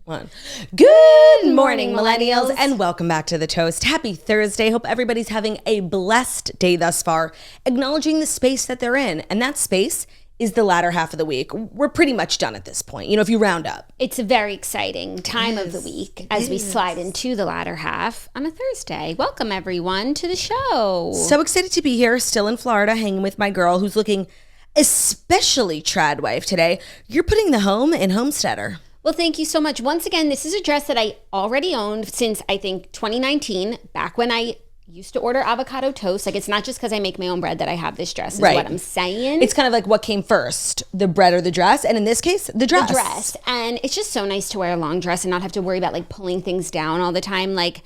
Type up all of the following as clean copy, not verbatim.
One. Good morning, millennials, and welcome back to The Toast. Happy Thursday. Hope everybody's having a blessed day thus far, acknowledging the space that they're in. And that space is the latter half of the week. We're pretty much done at this point, if you round up. It's a very exciting time of the week as we slide into the latter half on a Thursday. Welcome, everyone, to the show. So excited to be here, still in Florida, hanging with my girl who's looking especially trad wife today. You're putting the home in Homesteader. Well, thank you so much. Once again, this is a dress that I already owned since, I think, 2019, back when I used to order avocado toast. Like, it's not just because I make my own bread that I have this dress, is what I'm saying. It's kind of like what came first, the bread or the dress? And in this case, the dress. The dress. And it's just so nice to wear a long dress and not have to worry about, like, pulling things down all the time. Like,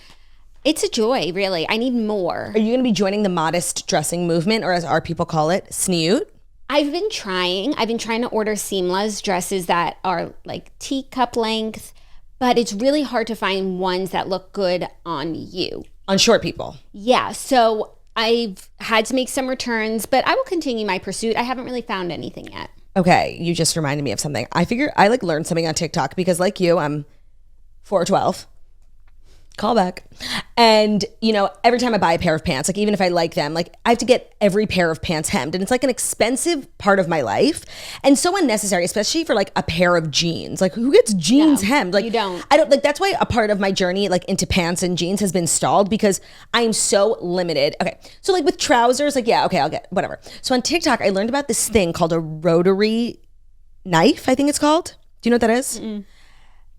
it's a joy, really. I need more. Are you going to be joining the modest dressing movement, or as our people call it, sneoot? I've been trying to order seamless dresses that are like teacup length, but it's really hard to find ones that look good on you. On short people. Yeah, so I've had to make some returns, but I will continue my pursuit. I haven't really found anything yet. Okay, you just reminded me of something. I figure I learned something on TikTok because like you, I'm 4'12". Call back. And, every time I buy a pair of pants, like even if I like them, like I have to get every pair of pants hemmed. And it's like an expensive part of my life and so unnecessary, especially for like a pair of jeans. Like who gets jeans hemmed? Like you don't. I don't like, that's why a part of my journey like into pants and jeans has been stalled because I am so limited. Okay. So like with trousers, like, yeah, okay, I'll get whatever. So on TikTok, I learned about this thing called a rotary knife, I think it's called. Do you know what that is? Mm-mm.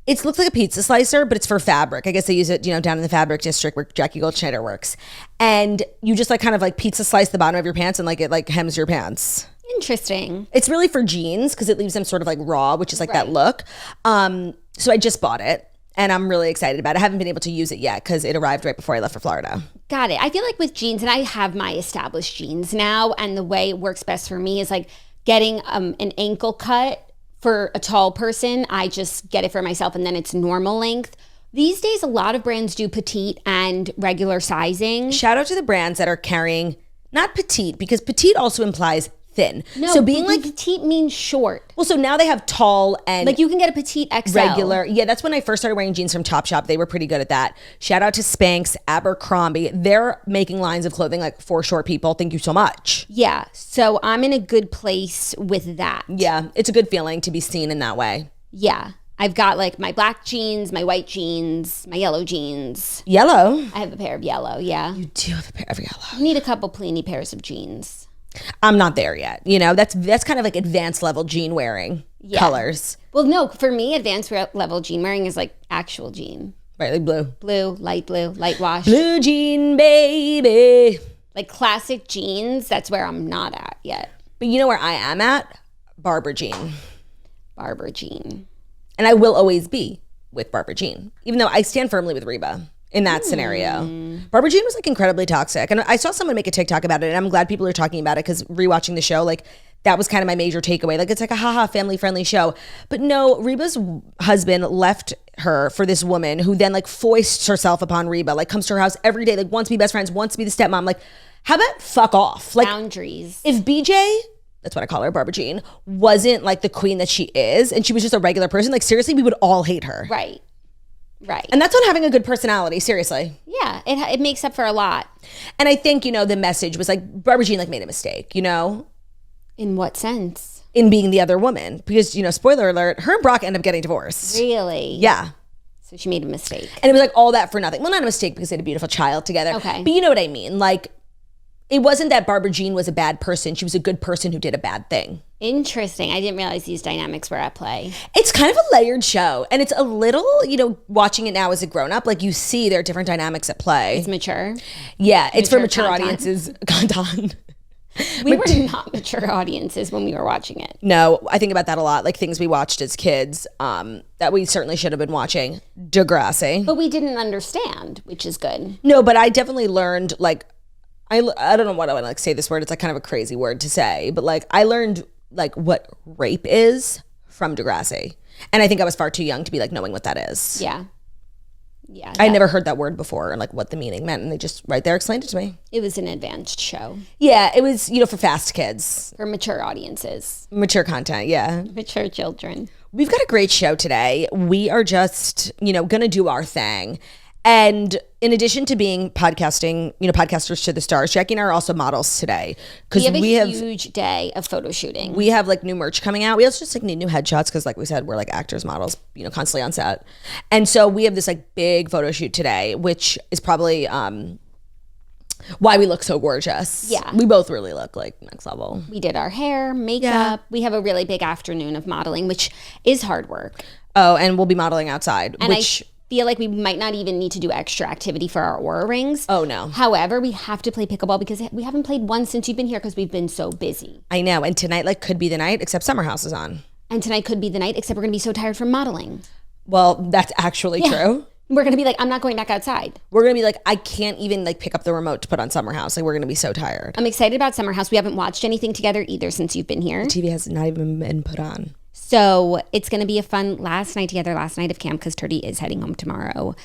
It looks like a pizza slicer, but it's for fabric. I guess they use it, down in the fabric district where Jackie Goldschneider works. And you just like kind of like pizza slice the bottom of your pants and like it like hems your pants. Interesting. It's really for jeans because it leaves them sort of like raw, which is like that look. So I just bought it and I'm really excited about it. I haven't been able to use it yet because it arrived right before I left for Florida. Got it. I feel like with jeans, and I have my established jeans now, and the way it works best for me is like getting an ankle cut. For a tall person, I just get it for myself and then it's normal length. These days, a lot of brands do petite and regular sizing. Shout out to the brands that are carrying, not petite, because petite also implies thin. No, so being like petite means short. Well, so now they have tall and like you can get a petite XL. Regular. Yeah, that's when I first started wearing jeans from Topshop. They were pretty good at that. Shout out to Spanx, Abercrombie. They're making lines of clothing like for short people. Thank you so much. Yeah, so I'm in a good place with that. Yeah, it's a good feeling to be seen in that way. Yeah. I've got like my black jeans, my white jeans, my yellow jeans. Yellow? I have a pair of yellow, yeah. You do have a pair of yellow. I need a couple Pliny pairs of jeans. I'm not there yet. That's kind of like advanced level jean wearing colors. Well, no, for me, advanced level jean wearing is like actual jean. Right, like blue. Blue, light wash. Blue jean, baby. Like classic jeans, that's where I'm not at yet. But you know where I am at? Barber jean. Barber jean. And I will always be with Barber jean, even though I stand firmly with Reba. In that scenario. Barber jean was like incredibly toxic. And I saw someone make a TikTok about it and I'm glad people are talking about it because rewatching the show, like that was kind of my major takeaway. Like it's like a haha family friendly show. But no, Reba's husband left her for this woman who then like foists herself upon Reba, like comes to her house every day, like wants to be best friends, wants to be the stepmom. Like how about fuck off? Like boundaries. If BJ, that's what I call her, Barber Jean, wasn't like the queen that she is and she was just a regular person, like seriously, we would all hate her. Right. And that's on having a good personality, seriously. Yeah, it makes up for a lot. And I think, the message was like, Barber Jean like made a mistake, In what sense? In being the other woman. Because, spoiler alert, her and Brock end up getting divorced. Really? Yeah. So she made a mistake. And it was like all that for nothing. Well, not a mistake because they had a beautiful child together. Okay. But you know what I mean? Like, it wasn't that Barber Jean was a bad person. She was a good person who did a bad thing. Interesting. I didn't realize these dynamics were at play. It's kind of a layered show. And it's a little, watching it now as a grown-up, like you see there are different dynamics at play. It's mature. Yeah, it's for mature audiences. Content. We were not mature audiences when we were watching it. No, I think about that a lot. Like things we watched as kids that we certainly should have been watching. Degrassi. But we didn't understand, which is good. No, but I definitely learned like, I don't know what I want to like say this word. It's like kind of a crazy word to say, but like I learned like what rape is from Degrassi. And I think I was far too young to be like knowing what that is. Yeah. Yeah. I never heard that word before and like what the meaning meant. And they just right there explained it to me. It was an advanced show. Yeah, it was, for fast kids. For mature audiences. Mature content, yeah. Mature children. We've got a great show today. We are just, going to do our thing. And in addition to being podcasters to the stars, Jackie and I are also models today. Because we have a huge day of photo shooting. We have like new merch coming out. We also just like need new headshots because like we said, we're like actors, models, constantly on set. And so we have this like big photo shoot today, which is probably why we look so gorgeous. Yeah. We both really look like next level. We did our hair, makeup. Yeah. We have a really big afternoon of modeling, which is hard work. Oh, and we'll be modeling outside, and I feel like we might not even need to do extra activity for our Aura rings. Oh, no. However, we have to play pickleball because we haven't played one since you've been here because we've been so busy. I know. And tonight like could be the night, except Summer House is on. And tonight could be the night, except we're going to be so tired from modeling. Well, that's actually true. We're going to be like, I'm not going back outside. We're going to be like, I can't even like pick up the remote to put on Summer House. Like we're going to be so tired. I'm excited about Summer House. We haven't watched anything together either since you've been here. The TV has not even been put on. So it's going to be a fun last night of camp because Turdy is heading home tomorrow,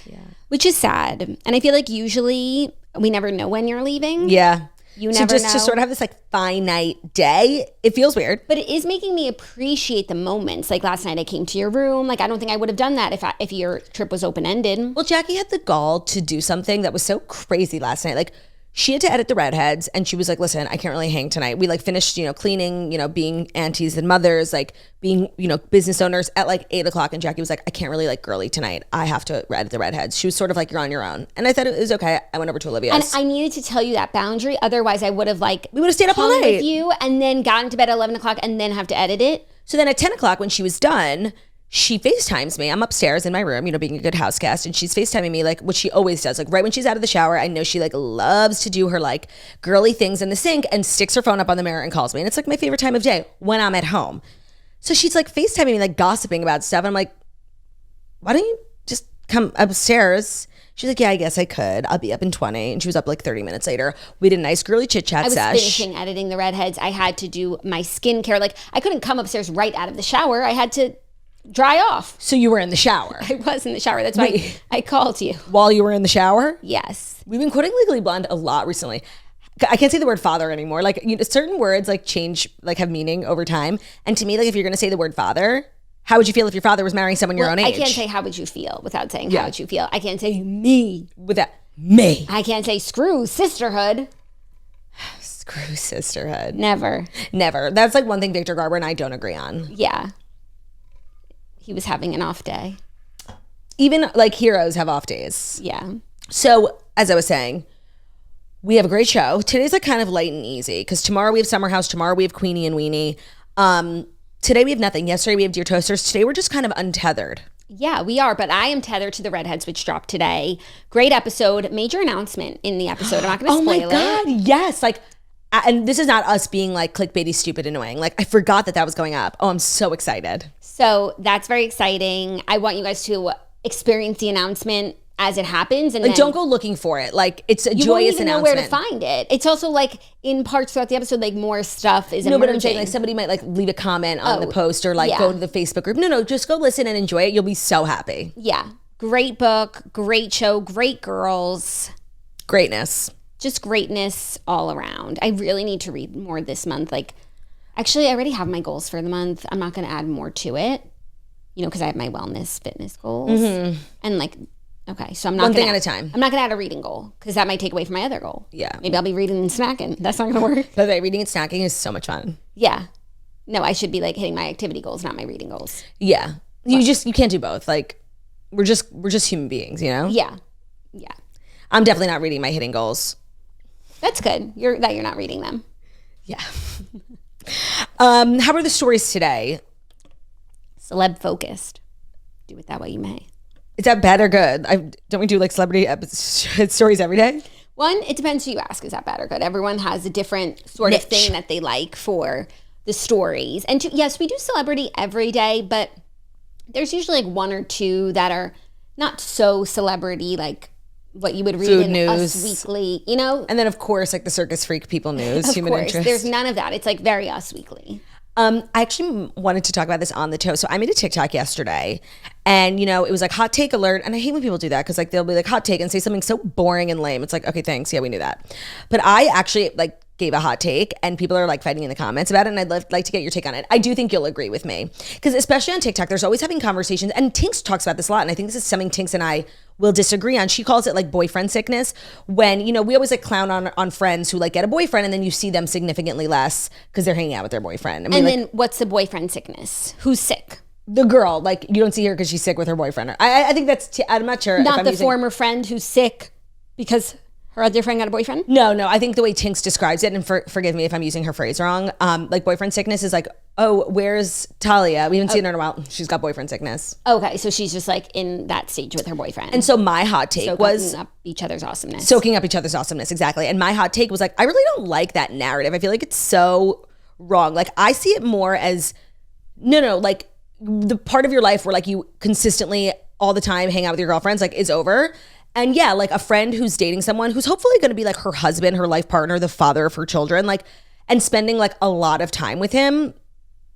which is sad. And I feel like usually we never know when you're leaving. Yeah. You never know. To sort of have this like finite day, it feels weird. But it is making me appreciate the moments. Like last night I came to your room. Like I don't think I would have done that if your trip was open-ended. Well, Jackie had the gall to do something that was so crazy last night. Like she had to edit the redheads and she was like, listen, I can't really hang tonight. We like finished, cleaning, being aunties and mothers, like being, business owners at like 8:00. And Jackie was like, I can't really like girly tonight. I have to edit the redheads. She was sort of like, you're on your own. And I thought it was okay. I went over to Olivia's. And I needed to tell you that boundary. Otherwise I would have we would have stayed up all night with you and then gotten to bed at 11:00 and then have to edit it. So then at 10:00 when she was done, she FaceTimes me. I'm upstairs in my room, being a good house guest. And she's FaceTiming me like what she always does. Like right when she's out of the shower, I know she like loves to do her like girly things in the sink and sticks her phone up on the mirror and calls me. And it's like my favorite time of day when I'm at home. So she's like FaceTiming me, like gossiping about stuff. And I'm like, why don't you just come upstairs? She's like, yeah, I guess I could. I'll be up in 20. And she was up like 30 minutes later. We did a nice girly chit chat sesh. I was finishing editing the redheads. I had to do my skincare. Like I couldn't come upstairs right out of the shower. I had to dry off. So you were in the shower? I was in the shower. That's why I called you. While you were in the shower? Yes. We've been quoting Legally Blonde a lot recently. I can't say the word father anymore. Like certain words like change, like have meaning over time. And to me, like if you're going to say the word father, how would you feel if your father was marrying someone your own age? I can't say how would you feel without saying how would you feel. I can't say me. Without me. I can't say screw sisterhood. Screw sisterhood. Never. That's like one thing Victor Garber and I don't agree on. Yeah. He was having an off day. Even like heroes have off days. Yeah. So as I was saying, we have a great show. Today's like kind of light and easy because tomorrow we have Summer House. Tomorrow we have Queenie and Weenie. Today we have nothing. Yesterday we have Dear Toasters. Today we're just kind of untethered. Yeah, we are. But I am tethered to the redheads, which dropped today. Great episode. Major announcement in the episode. I'm not going to spoil it. Oh my God. Yes. Like, and this is not us being like clickbaity, stupid, annoying. Like I forgot that was going up. Oh, I'm so excited. So that's very exciting. I want you guys to experience the announcement as it happens, and like then don't go looking for it. Like it's a joyous announcement. You won't even know where to find it. It's also like in parts throughout the episode, like more stuff is emerging. No, but I'm saying like somebody might like leave a comment on the post or like go to the Facebook group. No, just go listen and enjoy it. You'll be so happy. Yeah, great book, great show, great girls, greatness, just greatness all around. I really need to read more this month. Like, actually, I already have my goals for the month. I'm not going to add more to it, because I have my wellness, fitness goals, and like. Okay, so I'm not one thing at a time. I'm not gonna add a reading goal because that might take away from my other goal. Yeah, maybe I'll be reading and snacking. That's not gonna work. But reading and snacking is so much fun. Yeah, no, I should be like hitting my activity goals, not my reading goals. Yeah, you can't do both. Like we're just human beings, Yeah. I'm definitely not reading my hitting goals. That's good. You're not reading them. Yeah. How are the stories today? Celeb focused. Do it that way you may. Is that bad or good? Don't we do like celebrity stories every day? One, it depends who you ask. Is that bad or good? Everyone has a different sort of thing that they like for the stories. And yes, we do celebrity every day, but there's usually like one or two that are not so celebrity, like what you would read Food in news. Us Weekly, And then of course, like the circus freak people news, of human course, interest. there's none of that. It's like very Us Weekly. I actually wanted to talk about this on the toast. So I made a TikTok yesterday And, you know, it was like hot take alert. And I hate when people do that because like they'll be like hot take and say something so boring and lame. It's like, okay, thanks. Yeah, we knew that. But I actually like gave a hot take and people are like fighting in the comments about it. And I'd like to get your take on it. I do think you'll agree with me because especially on TikTok, there's always having conversations. And Tinks talks about this a lot. And I think this is something Tinks and I will disagree on. She calls it like boyfriend sickness when, you know, we always like clown on friends who like get a boyfriend and then you see them significantly less because they're hanging out with their boyfriend. I mean, and like, then what's the boyfriend sickness? Who's sick? the girl, like you don't see her because she's sick with her boyfriend. I think that's, I'm not sure. Not the former friend who's sick because her other friend got a boyfriend? No, I think the way Tinks describes it, and forgive me if I'm using her phrase wrong, like boyfriend sickness is like, oh, where's Talia? We haven't seen her in a while. She's got boyfriend sickness. Okay, so she's just like in that stage with her boyfriend. And so my hot take was soaking up each other's awesomeness. Soaking up each other's awesomeness, exactly. And my hot take was like, I really don't like that narrative. I feel like it's so wrong. Like I see it more as, no, like the part of your life where like you consistently all the time hang out with your girlfriends like is over. And yeah, like a friend who's dating someone who's hopefully going to be like her husband, her life partner, the father of her children, like, and spending like a lot of time with him.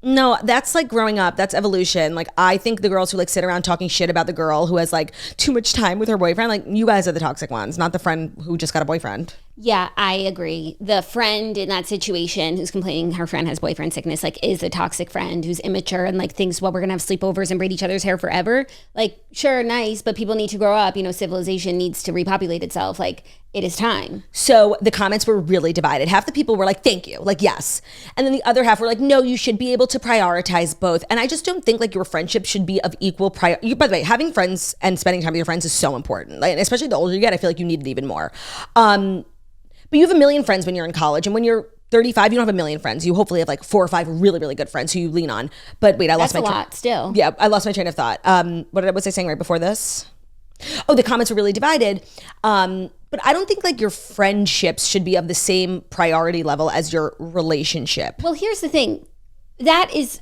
No, that's like growing up. That's evolution. Like I think the girls who like sit around talking shit about the girl who has like too much time with her boyfriend, like you guys are the toxic ones, not the friend who just got a boyfriend. Yeah, I agree. The friend in that situation who's complaining her friend has boyfriend sickness, like is a toxic friend who's immature and like thinks, well, we're going to have sleepovers and braid each other's hair forever. Like, sure, nice, but people need to grow up. You know, civilization needs to repopulate itself. Like it is time. So the comments were really divided. Half the people were like, thank you, like, yes. And then the other half were like, no, you should be able to prioritize both. And I just don't think like your friendship should be of equal priority. By the way, having friends and spending time with your friends is so important. Like, especially the older you get, I feel like you need it even more. But you have a million friends when you're in college, and when you're 35, you don't have a million friends. You hopefully have like 4 or 5 really, really good friends who you lean on. But wait, I lost my That's a lot still. Yeah, I lost my train of thought. What was I saying right before this? Oh, the comments were really divided. But I don't think like your friendships should be of the same priority level as your relationship. Well, here's the thing. That is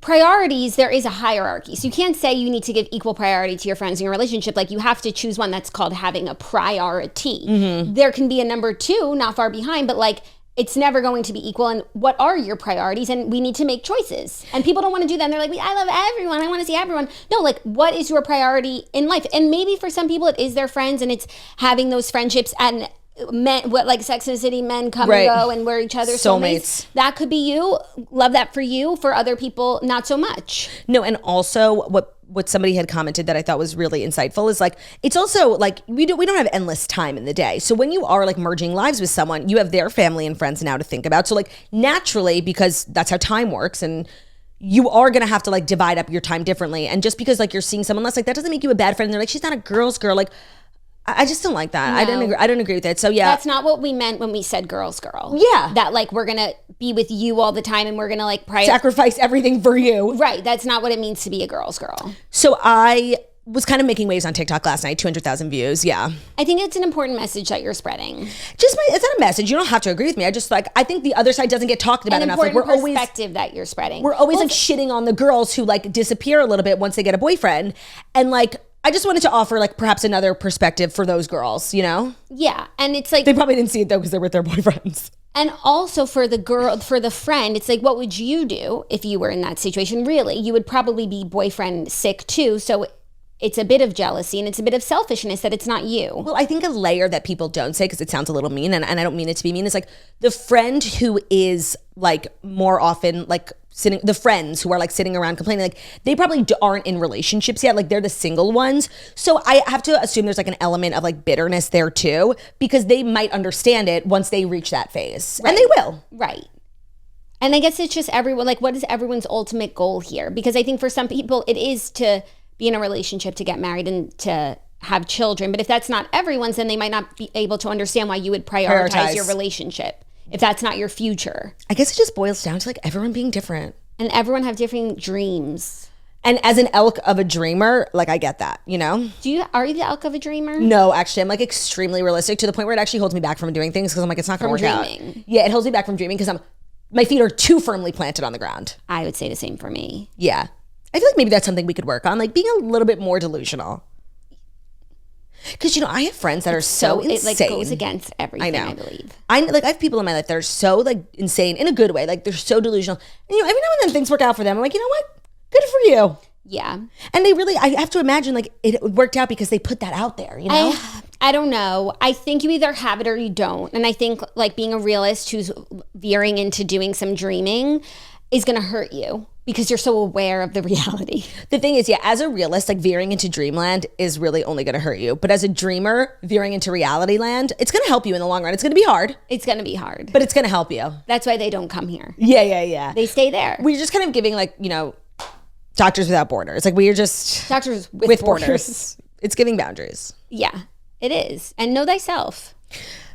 priorities. There is a hierarchy. So you can't say you need to give equal priority to your friends in your relationship. Like you have to choose one that's called having a priority. Mm-hmm. There can be a number 2 not far behind, but like it's never going to be equal. And what are your priorities? And we need to make choices. And people don't want to do that. And they're like, I love everyone. I want to see everyone. No, like what is your priority in life? And maybe for some people it is their friends and it's having those friendships and men, what like Sex and the City, men come and go and we're each other's soulmates. That could be you. Love that for you. For other people, not so much. No, and also what somebody had commented that I thought was really insightful is like it's also like we don't have endless time in the day. So when you are like merging lives with someone, you have their family and friends now to think about. So like naturally, because that's how time works, and you are gonna have to like divide up your time differently. And just because like you're seeing someone less, like that doesn't make you a bad friend. And they're like, she's not a girl's girl. Like I just don't like that. No. I don't agree with it. So yeah. That's not what we meant when we said girl's girl. Yeah. That like we're going to be with you all the time and we're going to like sacrifice everything for you. Right. That's not what it means to be a girl's girl. So I was kind of making waves on TikTok last night, 200,000 views. Yeah. I think it's an important message that you're spreading. It's not a message. You don't have to agree with me. I just like, I think the other side doesn't get talked about enough. Like we're always perspective that you're spreading. We're always like shitting on the girls who like disappear a little bit once they get a boyfriend. And like, I just wanted to offer like perhaps another perspective for those girls, you know? Yeah. And it's like, they probably didn't see it though because they're with their boyfriends. And also for the girl, for the friend, it's like, what would you do if you were in that situation? Really, you would probably be boyfriend sick too. So it's a bit of jealousy and it's a bit of selfishness that it's not you. Well, I think a layer that people don't say because it sounds a little mean, and I don't mean it to be mean, is like the friend who is like more often like the friends who are like sitting around complaining, like they probably aren't in relationships yet. Like they're the single ones. So I have to assume there's like an element of like bitterness there too, because they might understand it once they reach that phase. Right. And they will. Right. And I guess it's just everyone, like what is everyone's ultimate goal here? Because I think for some people it is to be in a relationship, to get married and to have children. But if that's not everyone's, then they might not be able to understand why you would prioritize your relationship if that's not your future. I guess it just boils down to like everyone being different. And everyone have different dreams. And as an elk of a dreamer, like I get that, you know? Are you the elk of a dreamer? No, actually, I'm like extremely realistic to the point where it actually holds me back from doing things because I'm like, it's not going to work out. Yeah, it holds me back from dreaming because my feet are too firmly planted on the ground. I would say the same for me. Yeah. I feel like maybe that's something we could work on, like being a little bit more delusional. Because, you know, I have friends that are so insane. It like goes against everything, I believe. I have people in my life that are so like insane in a good way. Like they're so delusional. And, you know, every now and then things work out for them. I'm like, you know what? Good for you. Yeah. And they really, I have to imagine like it worked out because they put that out there, you know? I don't know. I think you either have it or you don't. And I think like being a realist who's veering into doing some dreaming is going to hurt you because you're so aware of the reality. The thing is, yeah, as a realist, like veering into dreamland is really only going to hurt you. But as a dreamer, veering into reality land, it's going to help you in the long run. It's going to be hard. It's going to be hard. But it's going to help you. That's why they don't come here. Yeah. They stay there. We're just kind of giving like, you know, Doctors Without Borders. Like we are just... Doctors with borders. It's giving boundaries. Yeah, it is. And know thyself.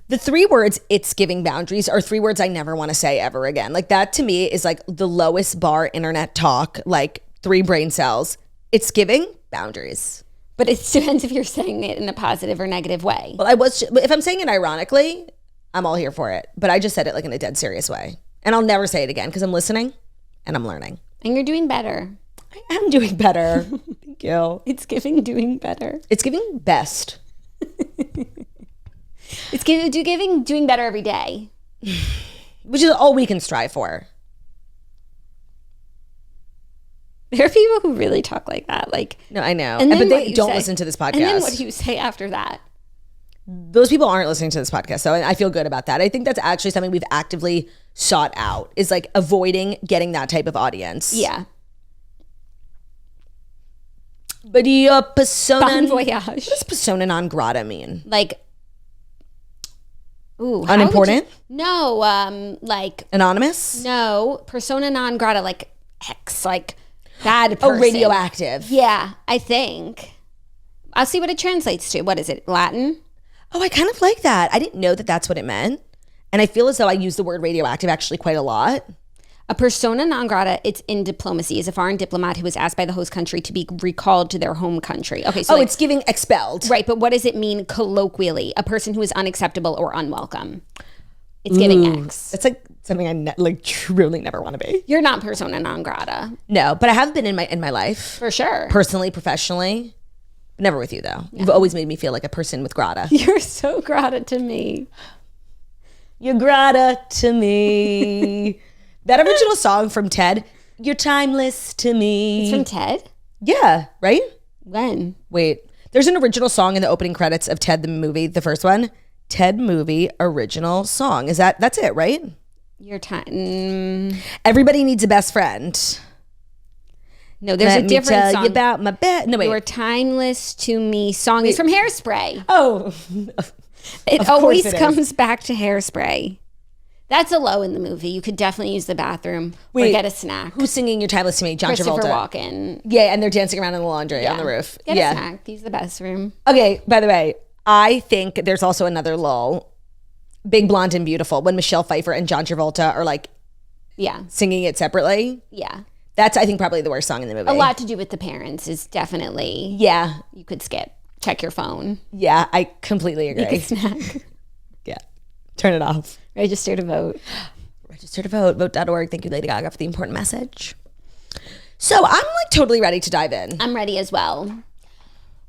The 3 words, it's giving boundaries, are 3 words I never want to say ever again. Like that to me is like the lowest bar internet talk, like 3 brain cells. It's giving boundaries. But it depends if you're saying it in a positive or negative way. Well, if I'm saying it ironically, I'm all here for it. But I just said it like in a dead serious way. And I'll never say it again because I'm listening and I'm learning. And you're doing better. I am doing better. Thank you. It's giving doing better. It's giving best. It's giving doing better every day. Which is all we can strive for. There are people who really talk like that. Like, no, I know. And but they don't listen to this podcast. And then what do you say after that? Those people aren't listening to this podcast. So I feel good about that. I think that's actually something we've actively sought out is like avoiding getting that type of audience. Yeah. But your persona... Bon voyage. What does persona non grata mean? Like... Ooh, unimportant? No, like... Anonymous? No, persona non grata, like X, like bad person. Oh, radioactive. Yeah, I think. I'll see what it translates to. What is it, Latin? Oh, I kind of like that. I didn't know that that's what it meant. And I feel as though I use the word radioactive actually quite a lot. A persona non grata, it's in diplomacy, is a foreign diplomat who is asked by the host country to be recalled to their home country. Okay, so it's giving expelled. Right, but what does it mean colloquially? A person who is unacceptable or unwelcome. It's giving X. It's like something I truly never want to be. You're not persona non grata. No, but I have been in my life. For sure. Personally, professionally. Never with you though. No. You've always made me feel like a person with grata. You're so grata to me. You're grata to me. That original song from Ted, You're Timeless to Me. It's from Ted? Yeah, right? When? Wait, there's an original song in the opening credits of Ted the movie, the first one. Ted movie original song. That's it, right? Your time. Everybody needs a best friend. No, there's a different song. Let me tell you about my bed. No, wait. Your Timeless to Me song is from Hairspray. Oh. It always comes back to Hairspray. That's a low in the movie. You could definitely use the bathroom or get a snack. Who's singing You're Timeless to Me? John Christopher Travolta. Walken. Yeah, and they're dancing around in the laundry on the roof. Get a snack. Use the bathroom. Okay, by the way, I think there's also another lull. Big Blonde and Beautiful, when Michelle Pfeiffer and John Travolta are like singing it separately. Yeah. That's, I think, probably the worst song in the movie. A lot to do with the parents is definitely. Yeah. You could skip. Check your phone. Yeah, I completely agree. Make a snack. Yeah. Turn it off. Register to vote. Register to vote. Vote.org. Thank you, Lady Gaga, for the important message. So I'm like totally ready to dive in. I'm ready as well.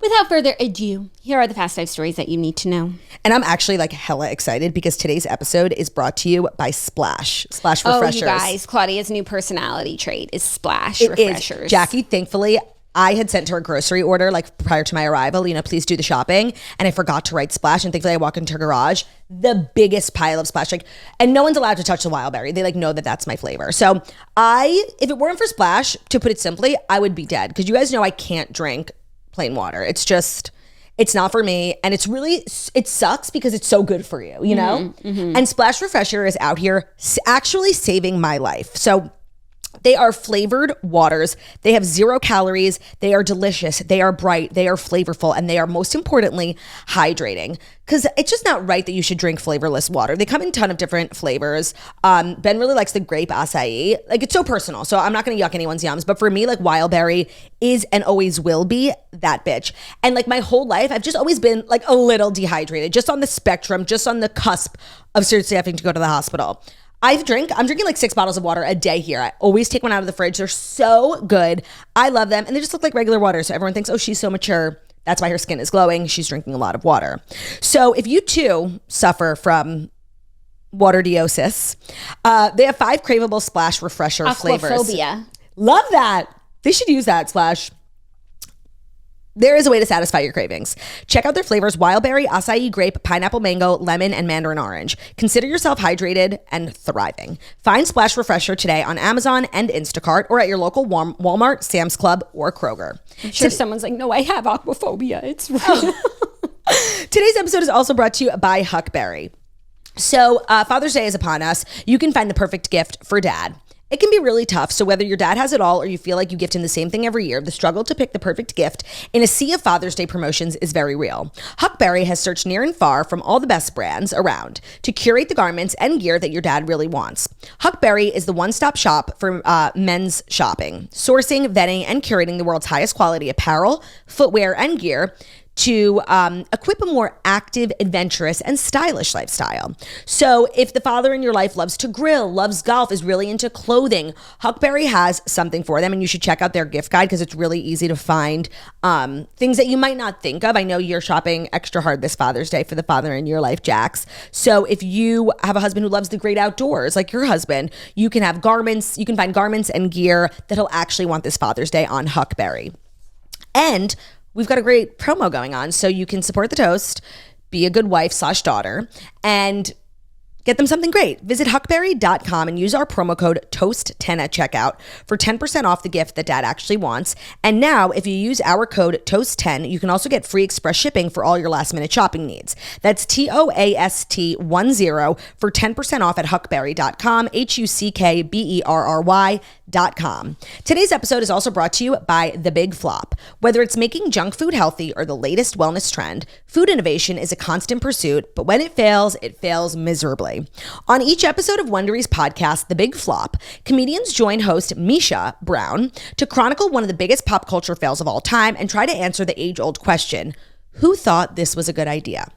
Without further ado, here are the fast 5 stories that you need to know. And I'm actually like hella excited because today's episode is brought to you by Splash. Splash Refreshers. Oh, you guys, Claudia's new personality trait is Splash it Refreshers. Is. Jackie, thankfully, I had sent her a grocery order like prior to my arrival, please do the shopping. And I forgot to write Splash. And thankfully I walk into her garage, the biggest pile of Splash, and no one's allowed to touch the wild berry. They know that that's my flavor. So if it weren't for Splash, to put it simply, I would be dead. Because you guys know I can't drink plain water. It's not for me. And it sucks because it's so good for you, know? Mm-hmm. And Splash Refresher is out here actually saving my life. So they are flavored waters. They have 0 calories. They are delicious. They are bright. They are flavorful. And they are, most importantly, hydrating. Because it's just not right that you should drink flavorless water. They come in a ton of different flavors. Ben really likes the grape acai. It's so personal. So I'm not going to yuck anyone's yums. But for me, wild berry is and always will be that bitch. And my whole life, I've just always been a little dehydrated. Just on the spectrum. Just on the cusp of seriously having to go to the hospital. I'm drinking 6 bottles of water a day here. I always take one out of the fridge. They're so good. I love them. And they just look like regular water. So everyone thinks, oh, she's so mature. That's why her skin is glowing. She's drinking a lot of water. So if you too suffer from waterdiosis, they have 5 craveable Splash Refresher flavors. Aquaphobia. Love that. They should use that, Splash. There is a way to satisfy your cravings. Check out their flavors: wild berry, acai, grape, pineapple, mango, lemon, and mandarin orange. Consider yourself hydrated and thriving. Find Splash Refresher today on Amazon and Instacart, or at your local Walmart, Sam's Club, or Kroger. I'm sure someone's like, no, I have aquaphobia. It's real. Today's episode is also brought to you by Huckberry. So Father's Day is upon us. You can find the perfect gift for dad. It can be really tough, so whether your dad has it all or you feel like you gift him the same thing every year, the struggle to pick the perfect gift in a sea of Father's Day promotions is very real. Huckberry has searched near and far from all the best brands around to curate the garments and gear that your dad really wants. Huckberry is the one-stop shop for men's shopping, sourcing, vetting, and curating the world's highest quality apparel, footwear, and gear to equip a more active, adventurous, and stylish lifestyle. So if the father in your life loves to grill, loves golf, is really into clothing, Huckberry has something for them, and you should check out their gift guide because it's really easy to find things that you might not think of. I know you're shopping extra hard this Father's Day for the father in your life, Jax. So if you have a husband who loves the great outdoors, like your husband, you can have garments, you can find garments and gear that he'll actually want this Father's Day on Huckberry. And we've got a great promo going on, so you can support the toast, be a good wife/daughter, and get them something great. Visit huckberry.com and use our promo code TOAST10 at checkout for 10% off the gift that dad actually wants. And now, if you use our code TOAST10, you can also get free express shipping for all your last-minute shopping needs. That's TOAST10 for 10% off at huckberry.com, HUCKBERRY.com. Today's episode is also brought to you by The Big Flop. Whether it's making junk food healthy or the latest wellness trend, food innovation is a constant pursuit, but when it fails miserably. On each episode of Wondery's podcast, The Big Flop, comedians join host Misha Brown to chronicle one of the biggest pop culture fails of all time and try to answer the age-old question, who thought this was a good idea?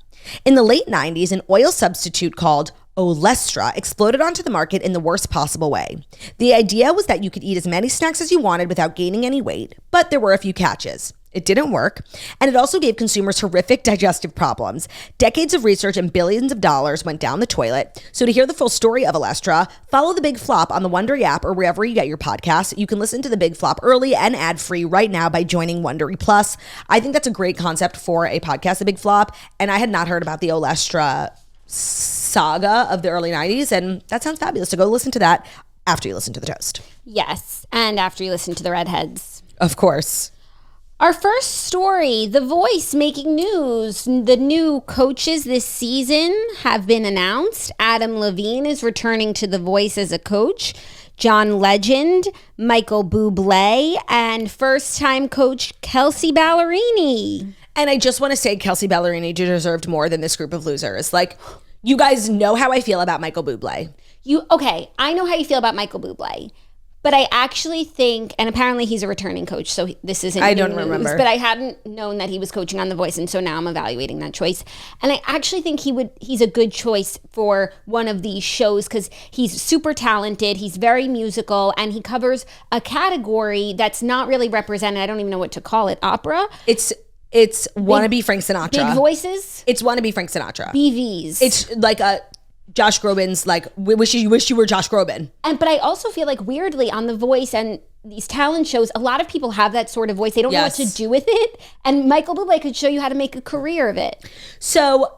In the late 90s, an oil substitute called Olestra exploded onto the market in the worst possible way. The idea was that you could eat as many snacks as you wanted without gaining any weight, but there were a few catches. It didn't work, and it also gave consumers horrific digestive problems. Decades of research and billions of dollars went down the toilet. So to hear the full story of Olestra, follow The Big Flop on the Wondery app or wherever you get your podcasts. You can listen to The Big Flop early and ad-free right now by joining Wondery Plus. I think that's a great concept for a podcast, The Big Flop, and I had not heard about the Olestra saga of the early 90s, and that sounds fabulous. So go listen to that after you listen to the toast. Yes, and after you listen to the Redheads. Of course. Our first story, The Voice making news. The new coaches this season have been announced. Adam Levine is returning to The Voice as a coach. John Legend, Michael Bublé, and first-time coach Kelsea Ballerini. And I just want to say Kelsea Ballerini deserved more than this group of losers. Like, you guys know how I feel about Michael Bublé. Okay, I know how you feel about Michael Bublé. But I actually think, and apparently he's a returning coach, so this isn't I don't remember. But I hadn't known that he was coaching on The Voice, and so now I'm evaluating that choice. And I actually think he's a good choice for one of these shows because he's super talented, he's very musical, and he covers a category that's not really represented. I don't even know what to call it. Opera? It's wannabe Frank Sinatra. Big voices? It's wannabe Frank Sinatra. BVs. It's like a Josh Groban's like, wish you were Josh Groban. But I also feel like weirdly on The Voice and these talent shows, a lot of people have that sort of voice. They don't know what to do with it. And Michael Bublé could show you how to make a career of it. So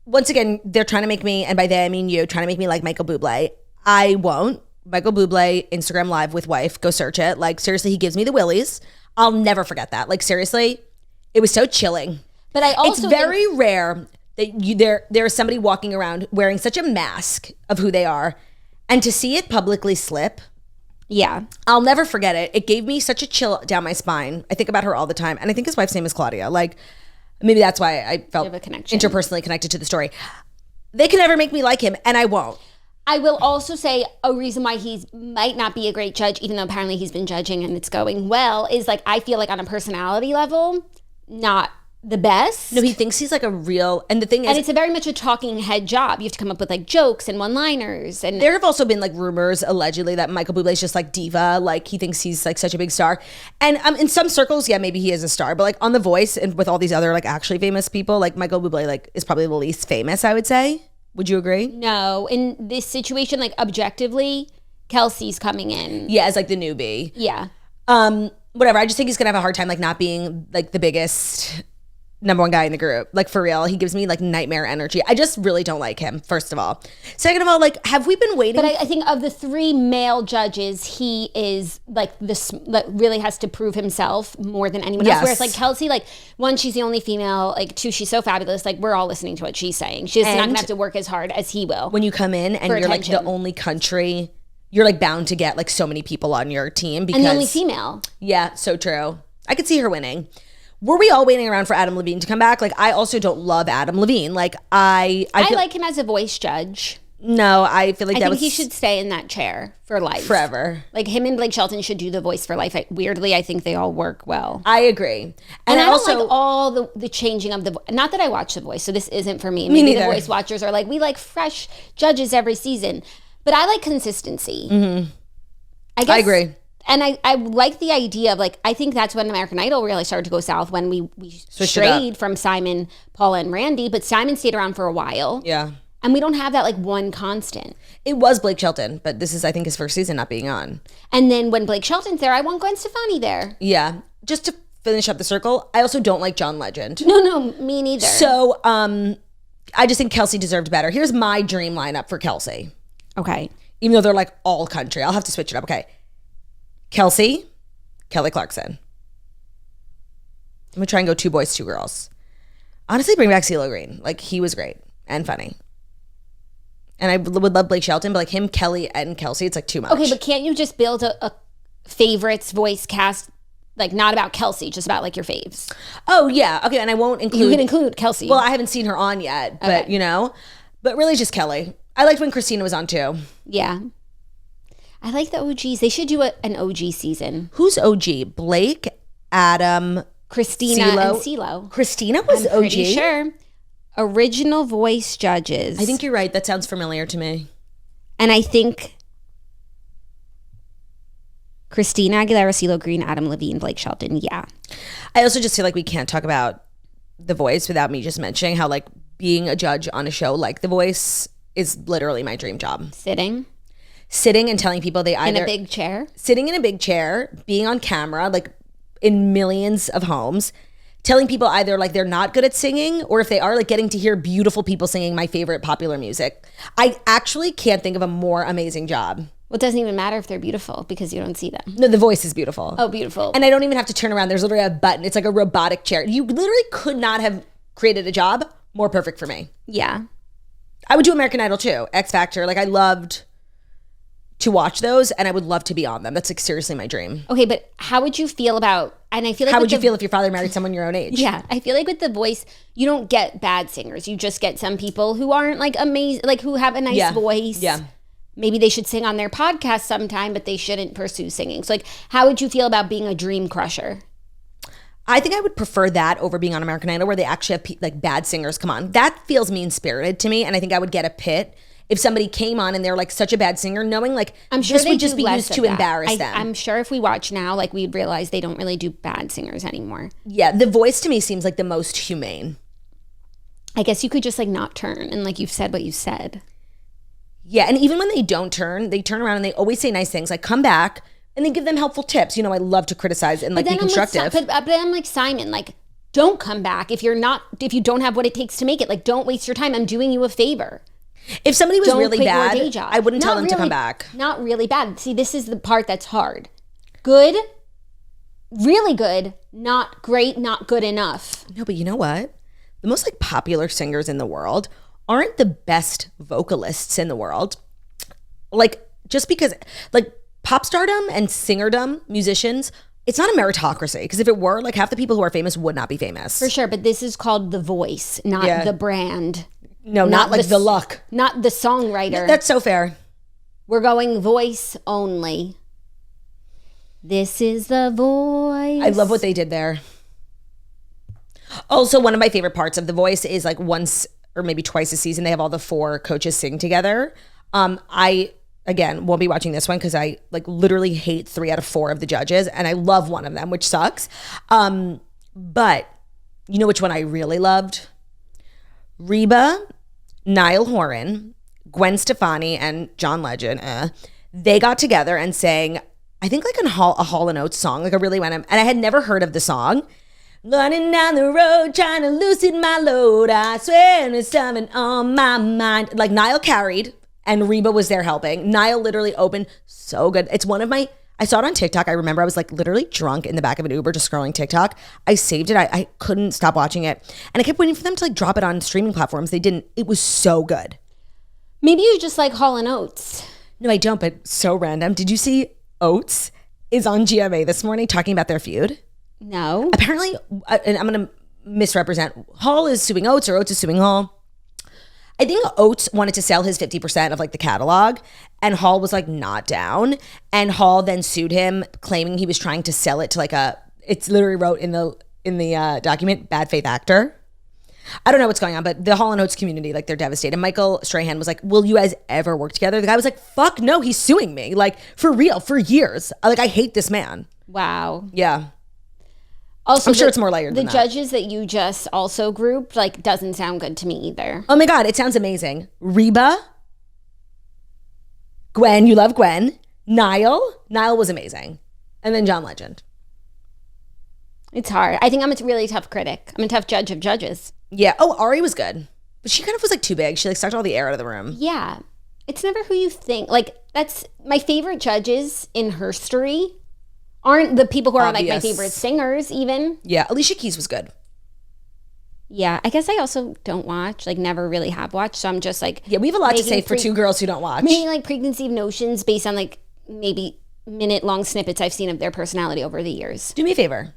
once again, they're trying to make me, and by they I mean you, trying to make me like Michael Bublé. I won't. Michael Bublé, Instagram Live with wife, go search it. Like seriously, he gives me the willies. I'll never forget that. Like seriously, it was so chilling. But I also it's very rare that there is somebody walking around wearing such a mask of who they are, and to see it publicly slip. Yeah. I'll never forget it. It gave me such a chill down my spine. I think about her all the time. And I think his wife's name is Claudia. Like, maybe that's why I felt interpersonally connected to the story. They can never make me like him, and I won't. I will also say a reason why he might not be a great judge, even though apparently he's been judging and it's going well, is like I feel like on a personality level, not the best. No, he thinks he's like a real, and the thing is, and it's a very much a talking head job. You have to come up with like jokes and one-liners, and there have also been like rumors allegedly that Michael Bublé is just like diva, like he thinks he's like such a big star. And in some circles, yeah, maybe he is a star, but like on The Voice and with all these other like actually famous people, like Michael Bublé like is probably the least famous, I would say. Would you agree? No, in this situation, like objectively, Kelsea's coming in. Yeah, as like the newbie. Yeah. whatever. I just think he's gonna have a hard time like not being like the biggest number one guy in the group. Like for real, he gives me like nightmare energy. I just really don't like him, first of all. Second of all, like, have we been waiting? But I think of the 3 male judges, he is like this, like, really has to prove himself more than anyone else. Whereas like Kelsea, like, 1, she's the only female, like 2, she's so fabulous. Like, we're all listening to what she's saying. She's not gonna have to work as hard as he will. When you come in and you're like the only country, you're like bound to get like so many people on your team because. And the only female. Yeah, so true. I could see her winning. Were we all waiting around for Adam Levine to come back? Like, I also don't love Adam Levine. Like, I like him as a voice judge. No, I feel like I think he should stay in that chair for life. Forever. Like, him and Blake Shelton should do the voice for life. Weirdly, I think they all work well. I agree. And I also don't like all the changing of the... Not that I watch The Voice, so this isn't for me. Maybe the Voice watchers are like, we like fresh judges every season. But I like consistency. Mm-hmm. I agree. And I like the idea of like, I think that's when American Idol really started to go south, when we strayed from Simon, Paula, and Randy. But Simon stayed around for a while. Yeah. And we don't have that like one constant. It was Blake Shelton, but this is, I think, his first season not being on. And then when Blake Shelton's there, I want Gwen Stefani there. Yeah. Just to finish up the circle, I also don't like John Legend. No, me neither. So I just think Kelsea deserved better. Here's my dream lineup for Kelsea. Okay. Even though they're like all country. I'll have to switch it up. Okay. Kelsea, Kelly Clarkson. I'm going to try and go 2 boys, 2 girls. Honestly, bring back CeeLo Green. Like, he was great and funny. And I would love Blake Shelton, but like him, Kelly, and Kelsea, it's like too much. Okay, but can't you just build a favorites voice cast, like not about Kelsea, just about like your faves? Oh, yeah. Okay, and I won't include... You can include Kelsea. Well, I haven't seen her on yet, but you know. But really just Kelly. I liked when Christina was on too. Yeah. I like the OGs. They should do an OG season. Who's OG? Blake, Adam, Christina, and CeeLo. Christina was I'm OG? pretty sure. Original voice judges. I think you're right. That sounds familiar to me. And I think Christina Aguilera, CeeLo Green, Adam Levine, Blake Shelton. Yeah. I also just feel like we can't talk about The Voice without me just mentioning how like being a judge on a show like The Voice is literally my dream job. Sitting and telling people they either... In a big chair? Sitting in a big chair, being on camera, like in millions of homes, telling people either like they're not good at singing, or if they are, like getting to hear beautiful people singing my favorite popular music. I actually can't think of a more amazing job. Well, it doesn't even matter if they're beautiful because you don't see them. No, The Voice is beautiful. Oh, beautiful. And I don't even have to turn around. There's literally a button. It's like a robotic chair. You literally could not have created a job more perfect for me. Yeah. I would do American Idol too, X Factor. Like I loved to watch those, and I would love to be on them. That's like seriously my dream. Okay, but how would you feel about, and I feel like... How would you feel if your father married someone your own age? Yeah, I feel like with The Voice, you don't get bad singers. You just get some people who aren't like amazing, like who have a nice voice. Yeah. Maybe they should sing on their podcast sometime, but they shouldn't pursue singing. So like, how would you feel about being a dream crusher? I think I would prefer that over being on American Idol where they actually have like bad singers come on. That feels mean-spirited to me, and I think I would get a pit if somebody came on and they're like such a bad singer, knowing like I'm sure this would just be used to embarrass them. I'm sure if we watch now, like we'd realize they don't really do bad singers anymore. Yeah, The Voice to me seems like the most humane. I guess you could just like not turn and like you've said what you said. Yeah, and even when they don't turn, they turn around and they always say nice things like come back, and they give them helpful tips. You know, I love to criticize and like be constructive. But then I'm like, Simon, like don't come back if you don't have what it takes to make it. Like don't waste your time. I'm doing you a favor. If somebody was really bad, I wouldn't tell them to come back. Not really bad. See, this is the part that's hard. Good, really good, not great, not good enough. No, but you know what? The most like popular singers in the world aren't the best vocalists in the world. Like just because like pop stardom and singerdom, musicians, it's not a meritocracy. Because if it were, like half the people who are famous would not be famous. For sure, but this is called The Voice, not the brand. No, not like the luck. Not the songwriter. That's so fair. We're going voice only. This is The Voice. I love what they did there. Also, one of my favorite parts of The Voice is like once or maybe twice a season, they have all the 4 coaches sing together. I, again, won't be watching this one because I like literally hate 3 out of 4 of the judges. And I love one of them, which sucks. But you know which one I really loved? Reba, Niall Horan, Gwen Stefani, and John Legend, they got together and sang I think like a Hall & Oates song, like a really random, and I had never heard of the song. Running down the road, trying to loosen my load. I swear there's something on my mind. Like Niall carried, and Reba was there helping. Niall literally opened, so good. It's one of my, I saw it on TikTok. I remember I was like literally drunk in the back of an Uber just scrolling TikTok. I saved it. I couldn't stop watching it. And I kept waiting for them to like drop it on streaming platforms. They didn't. It was so good. Maybe you just like Hall & Oates. No, I don't, but so random. Did you see Oates is on GMA this morning talking about their feud? No. Apparently, and I'm going to misrepresent, Hall is suing Oates or Oates is suing Hall. I think Oates wanted to sell his 50% of like the catalog, and Hall was like not down. And Hall then sued him, claiming he was trying to sell it to like it's literally wrote in the document, bad faith actor. I don't know what's going on, but the Hall & Oates community, like they're devastated. Michael Strahan was like, will you guys ever work together? The guy was like, fuck no, he's suing me. Like for real, for years. Like I hate this man. Wow. Yeah. Also, I'm sure it's more layered than the that. judges that you just also grouped, like, doesn't sound good to me either. Oh my God, it sounds amazing. Reba, Gwen, you love Gwen. Niall was amazing. And then John Legend. It's hard. I think I'm a really tough critic. I'm a tough judge of judges. Yeah. Oh, Ari was good. But she kind of was like too big. She like sucked all the air out of the room. Yeah. It's never who you think. Like, that's my favorite judges in history aren't the people who are like my favorite singers even. Yeah. Alicia Keys was good. Yeah. I guess I also don't watch, like never really have watched. So I'm just like. Yeah, we have a lot to say for two girls who don't watch. Making like preconceived notions based on like maybe minute-long snippets I've seen of their personality over the years. Do me a favor.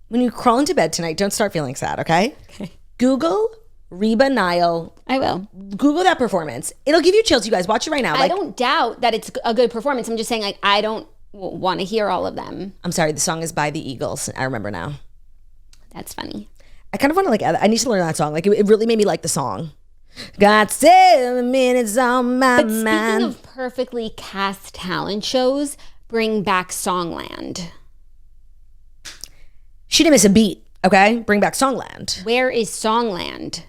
When you crawl into bed tonight, don't start feeling sad, okay? Okay. Google Reba Niall. I will. Google that performance. It'll give you chills. You guys, watch it right now. I don't doubt that it's a good performance. I'm just saying, like, I don't want to hear all of them. I'm sorry. The song is by the Eagles. I remember now. That's funny. I kind of want to like, I need to learn that song. Like, it really made me like the song. Got 7 minutes on my mind. Speaking of perfectly cast talent shows, bring back Songland. She didn't miss a beat, okay? Bring back Songland. Where is Songland?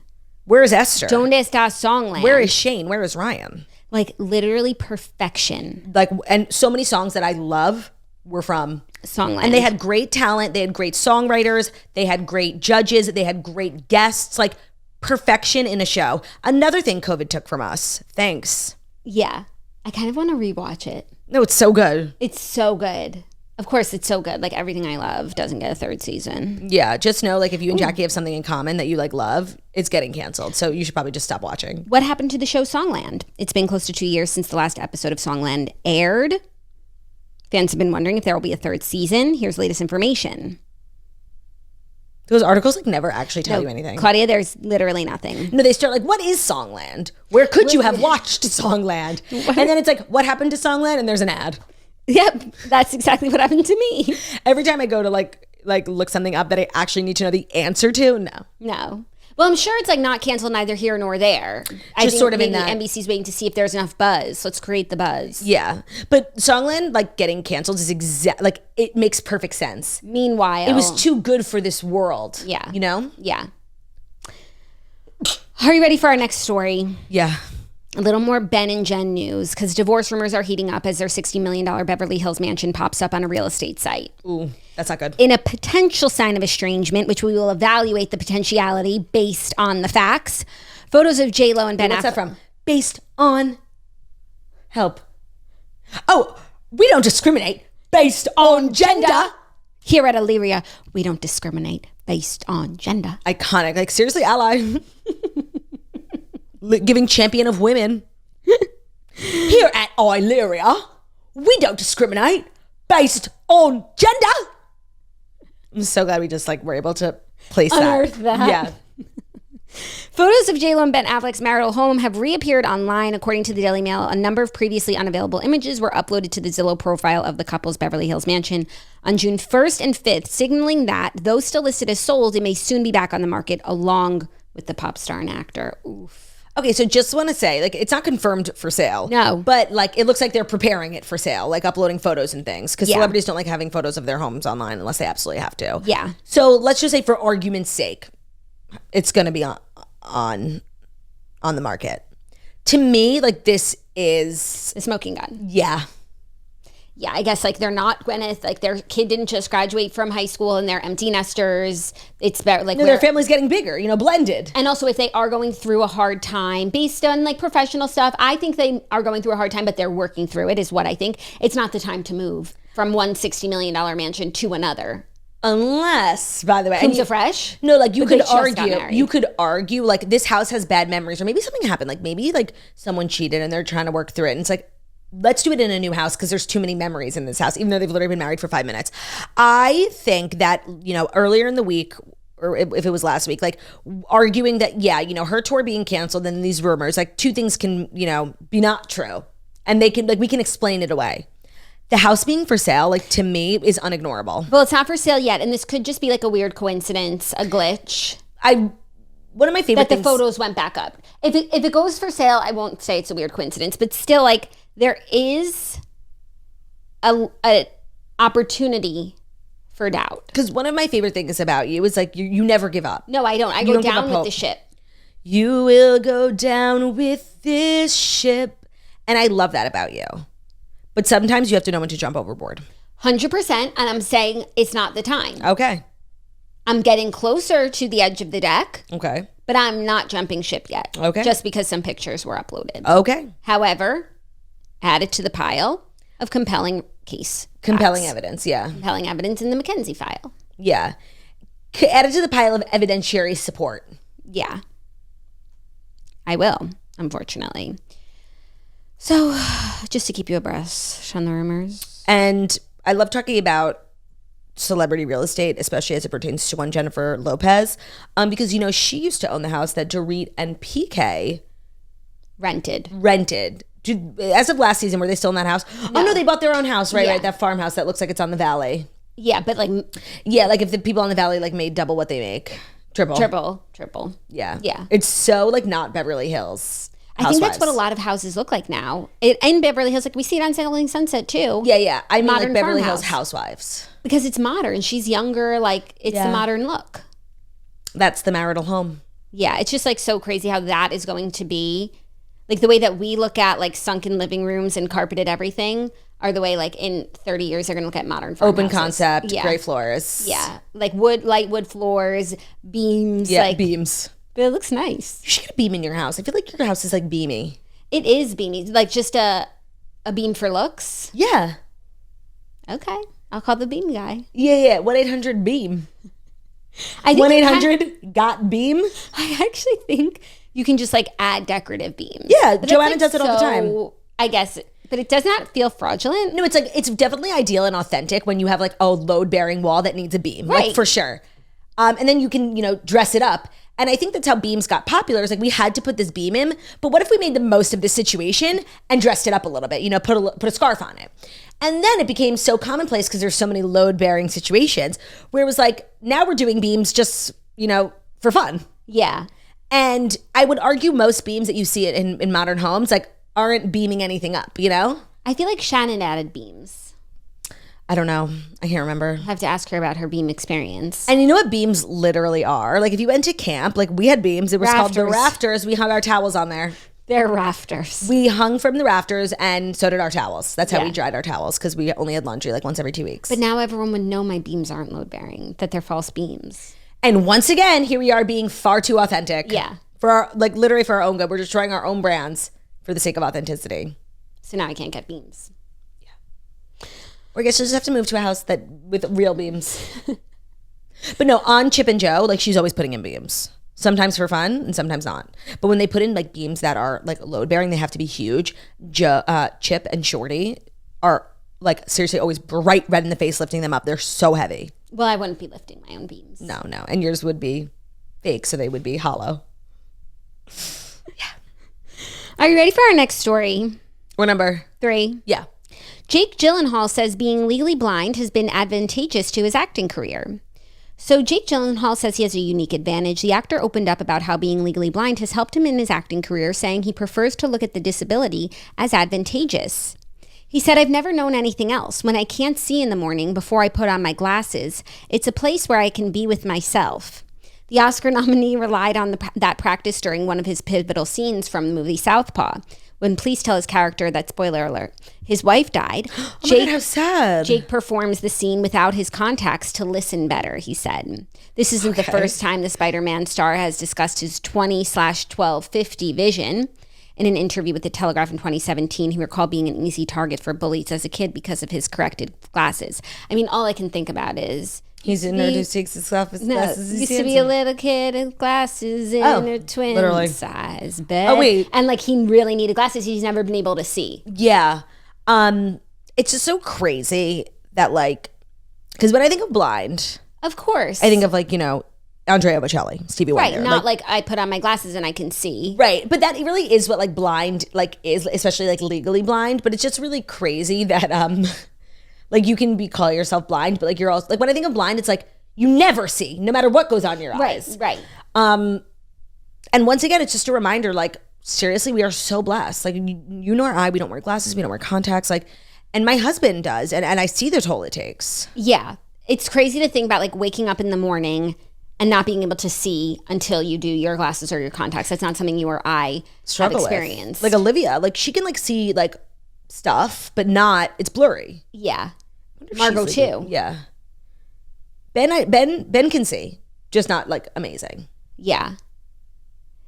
Where is Esther? Donde está Songland? Where is Shane? Where is Ryan? Like, literally perfection. Like, and so many songs that I love were from Songland. And they had great talent. They had great songwriters. They had great judges. They had great guests. Like, perfection in a show. Another thing COVID took from us. Thanks. Yeah. I kind of want to rewatch it. No, it's so good. It's so good. Of course, it's so good. Like, everything I love doesn't get a third season. Yeah, just know, like, if you and Jackie have something in common that you, like, love, it's getting canceled. So you should probably just stop watching. What happened to the show Songland? It's been close to 2 years since the last episode of Songland aired. Fans have been wondering if there will be a third season. Here's latest information. Those articles, like, never actually tell you anything. Claudia, there's literally nothing. No, they start like, what is Songland? Where could you have watched Songland? And then it's like, what happened to Songland? And there's an ad. Yep, that's exactly what happened to me. Every time I go to like look something up that I actually need to know the answer to, no. Well, I'm sure it's like not canceled neither here nor there. I think sort of maybe in that NBC's waiting to see if there's enough buzz. Let's create the buzz. Yeah, but Songland like getting canceled is like it makes perfect sense. Meanwhile, it was too good for this world. Yeah, you know. Yeah. Are you ready for our next story? Yeah. A little more Ben and Jen news, because divorce rumors are heating up as their $60 million Beverly Hills mansion pops up on a real estate site. Ooh, that's not good. In a potential sign of estrangement, which we will evaluate the potentiality based on the facts, photos of J-Lo and Ben What's that Affleck. from? Based on help. Oh, we don't discriminate based on gender. Here at Illyria, we don't discriminate based on gender. Iconic. Like, seriously, ally. Giving champion of women. Here at Illyria, we don't discriminate based on gender. I'm so glad we just like were able to place Unearth that. Yeah. Photos of J-Lo and Ben Affleck's marital home have reappeared online. According to the Daily Mail, a number of previously unavailable images were uploaded to the Zillow profile of the couple's Beverly Hills mansion on June 1st and 5th, signaling that, though still listed as sold, it may soon be back on the market along with the pop star and actor. Oof. Okay, so just want to say, like, it's not confirmed for sale. No. But, like, it looks like they're preparing it for sale, like uploading photos and things. Because Yeah. celebrities don't like having photos of their homes online unless they absolutely have to. Yeah. So let's just say, for argument's sake, it's going to be on the market. To me, like, this is... The smoking gun. Yeah. Yeah, I guess like they're not Gwyneth, like their kid didn't just graduate from high school and they're empty nesters. It's better like their family's getting bigger, blended. And also if they are going through a hard time based on like professional stuff, I think they are going through a hard time, but they're working through it is what I think. It's not the time to move from one $60 million mansion to another. Unless, by the way, Coombs are fresh. No, like you could argue like this house has bad memories, or maybe something happened, like maybe like someone cheated and they're trying to work through it. And it's like, let's do it in a new house because there's too many memories in this house, even though they've literally been married for 5 minutes. I think that, earlier in the week, or if it was last week, like arguing that, her tour being canceled and these rumors, like two things can, be not true. And they can, like, we can explain it away. The house being for sale, like, to me, is unignorable. Well, it's not for sale yet, and this could just be like a weird coincidence, a glitch. One of my favorite things, the photos went back up. If it goes for sale, I won't say it's a weird coincidence, but still, like, there is a opportunity for doubt. Because one of my favorite things about you is like you never give up. No, I don't. I go down with the ship. You will go down with this ship, and I love that about you. But sometimes you have to know when to jump overboard. 100%, and I'm saying it's not the time. Okay. I'm getting closer to the edge of the deck. Okay. But I'm not jumping ship yet. Okay. Just because some pictures were uploaded. Okay. However, add it to the pile of compelling evidence, yeah. Compelling evidence in the McKenzie file. Yeah. Add it to the pile of evidentiary support. Yeah. I will, unfortunately. So, just to keep you abreast on the rumors. And I love talking about celebrity real estate, especially as it pertains to one Jennifer Lopez, because, she used to own the house that Dorit and PK rented. As of last season, were they still in that house? No. Oh, no, they bought their own house, right? Yeah. Right, that farmhouse that looks like it's on the valley. Yeah, but like... Yeah, like if the people on the valley like made double what they make. Triple. Yeah. It's so like not Beverly Hills. I think that's what a lot of houses look like now. In Beverly Hills, like we see it on Selling Sunset too. Yeah. I mean modern like Beverly farmhouse. Hills housewives. Because it's modern. She's younger. Like it's the modern look. That's the marital home. Yeah, it's just like so crazy how that is going to be. Like the way that we look at like sunken living rooms and carpeted everything are the way like in 30 years they're going to look at modern farmhouses. Open concept, gray floors. Yeah, like light wood floors, beams. Yeah, like, beams. But it looks nice. You should get a beam in your house. I feel like your house is like beamy. It is beamy. Like just a beam for looks? Yeah. Okay. I'll call the beam guy. Yeah. 1-800-BEAM. 1-800-GOT-BEAM. I actually think you can just like add decorative beams. Yeah, Joanna does it all the time. I guess, but it does not feel fraudulent. No, it's like, it's definitely ideal and authentic when you have like a load-bearing wall that needs a beam. Right. Like for sure. And then you can, dress it up. And I think that's how beams got popular. It's like we had to put this beam in, but what if we made the most of this situation and dressed it up a little bit, put a scarf on it. And then it became so commonplace because there's so many load-bearing situations where it was like, now we're doing beams just, for fun. Yeah. And I would argue most beams that you see in modern homes, like, aren't beaming anything up, I feel like Shannon added beams. I don't know. I can't remember. I have to ask her about her beam experience. And you know what beams literally are? Like if you went to camp, like we had beams. It was called the rafters. We hung our towels on there. They're rafters. We hung from the rafters and so did our towels. That's how we dried our towels because we only had laundry like once every 2 weeks. But now everyone would know my beams aren't load bearing, that they're false beams. And once again, here we are being far too authentic. Yeah. Literally for our own good. We're destroying our own brands for the sake of authenticity. So now I can't get beams. Or I guess you'll just have to move to a house with real beams. But no, on Chip and Jo, like she's always putting in beams. Sometimes for fun and sometimes not. But when they put in like beams that are like load bearing, they have to be huge. Chip and Shorty are like seriously always bright red in the face lifting them up. They're so heavy. Well, I wouldn't be lifting my own beams. No. And yours would be fake, so they would be hollow. Yeah. Are you ready for our next story? What number? 3. Yeah. Jake Gyllenhaal says being legally blind has been advantageous to his acting career. So Jake Gyllenhaal says he has a unique advantage. The actor opened up about how being legally blind has helped him in his acting career, saying he prefers to look at the disability as advantageous. He said, "I've never known anything else. When I can't see in the morning before I put on my glasses, it's a place where I can be with myself. The Oscar nominee relied on that practice during one of his pivotal scenes from the movie Southpaw, when police tell his character that, spoiler alert, his wife died. Oh my God, how sad. Jake performs the scene without his contacts to listen better, he said. This isn't the first time the Spider-Man star has discussed his 20/1250 vision. In an interview with The Telegraph in 2017, he recalled being an easy target for bullies as a kid because of his corrected glasses. I mean, all I can think about is... He's a nerd who takes his glasses. Used to be a little kid with glasses in a twin size bed. Oh, wait. And like he really needed glasses. He's never been able to see. Yeah. It's just so crazy that like, because when I think of blind, of course, I think of like, you know, Andrea Bocelli, Stevie Wonder. Right, not like I put on my glasses and I can see. Right, but that really is what like blind like is, especially like legally blind. But it's just really crazy that like you can call yourself blind, but like you're also like when I think of blind, it's like you never see, no matter what goes on in your eyes. Right. And once again, it's just a reminder, like seriously, we are so blessed. Like you nor I, we don't wear glasses, we don't wear contacts, like, and my husband does, and I see the toll it takes. Yeah, it's crazy to think about like waking up in the morning and not being able to see until you do your glasses or your contacts. That's not something you or I have experienced. Like Olivia, like she can like see like stuff, but not, it's blurry. Yeah. Margot too. Yeah. Ben can see, just not like amazing. Yeah.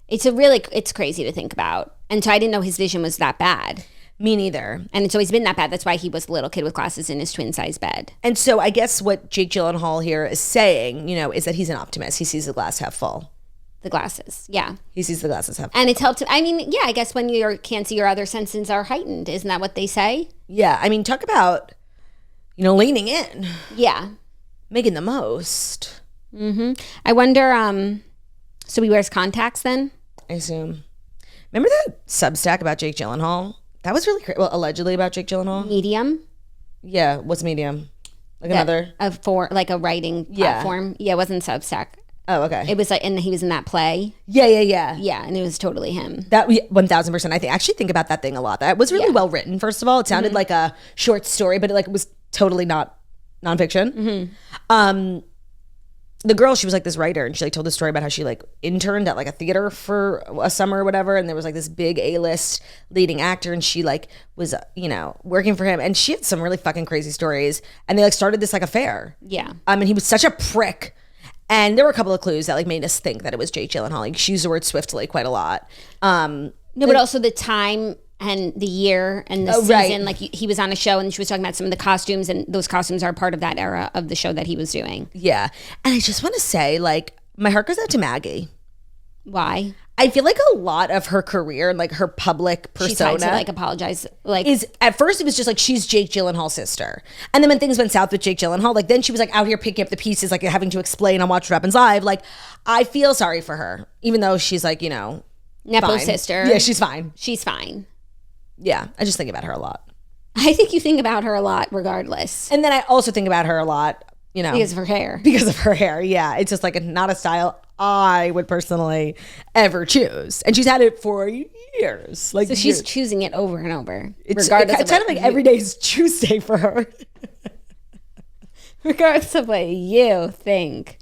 It's crazy to think about. And so I didn't know his vision was that bad. Me neither. And it's always been that bad. That's why he was a little kid with glasses in his twin size bed. And so I guess what Jake Gyllenhaal here is saying, you know, is that he's an optimist. He sees the glass half full. The glasses, yeah. He sees the glasses half full. And it's helped him. I mean, yeah, I guess when you can't see, your other senses are heightened. Isn't that what they say? Yeah. I mean, talk about, you know, leaning in. Yeah. Making the most. Mm-hmm. I wonder, so he wears contacts then? I assume. Remember that Substack about Jake Gyllenhaal? That was really crazy. Well, allegedly about Jake Gyllenhaal. Medium? Yeah. What's Medium? Like another? Like a writing platform? Yeah, it wasn't Substack. Oh, okay. It was like, and he was in that play. Yeah. Yeah, and it was totally think 1000%. I actually think about that thing a lot. That was really well written. First of all, it sounded like a short story, but it was totally not nonfiction. Mm-hmm. The girl, she was like this writer, and she like told a story about how she like interned at like a theater for a summer or whatever, and there was like this big A-list leading actor, and she like was working for him, and she had some really fucking crazy stories, and they like started this like affair. Yeah. And he was such a prick. And there were a couple of clues that like made us think that it was Jake Gyllenhaal. Like she used the word swiftly quite a lot. But also the time and the year and the season. Right. Like he was on a show and she was talking about some of the costumes, and those costumes are part of that era of the show that he was doing. Yeah. And I just want to say, like, my heart goes out to Maggie. Why? I feel like a lot of her career and like her public persona, she tried to like apologize. Like, is at first it was just like she's Jake Gyllenhaal's sister, and then when things went south with Jake Gyllenhaal, like then she was like out here picking up the pieces, like having to explain on Watch What Happens Live. Like I feel sorry for her, even though she's like Nepo fine. Sister. Yeah, she's fine. She's fine. Yeah, I just think about her a lot. I think you think about her a lot, regardless. And then I also think about her a lot, because of her hair. Because of her hair, yeah. It's just like not a style I would personally ever choose. And she's had it for years. Like, so she's choosing it over and over. It's kind of like every day is Chooseday for her. Regardless of what you think.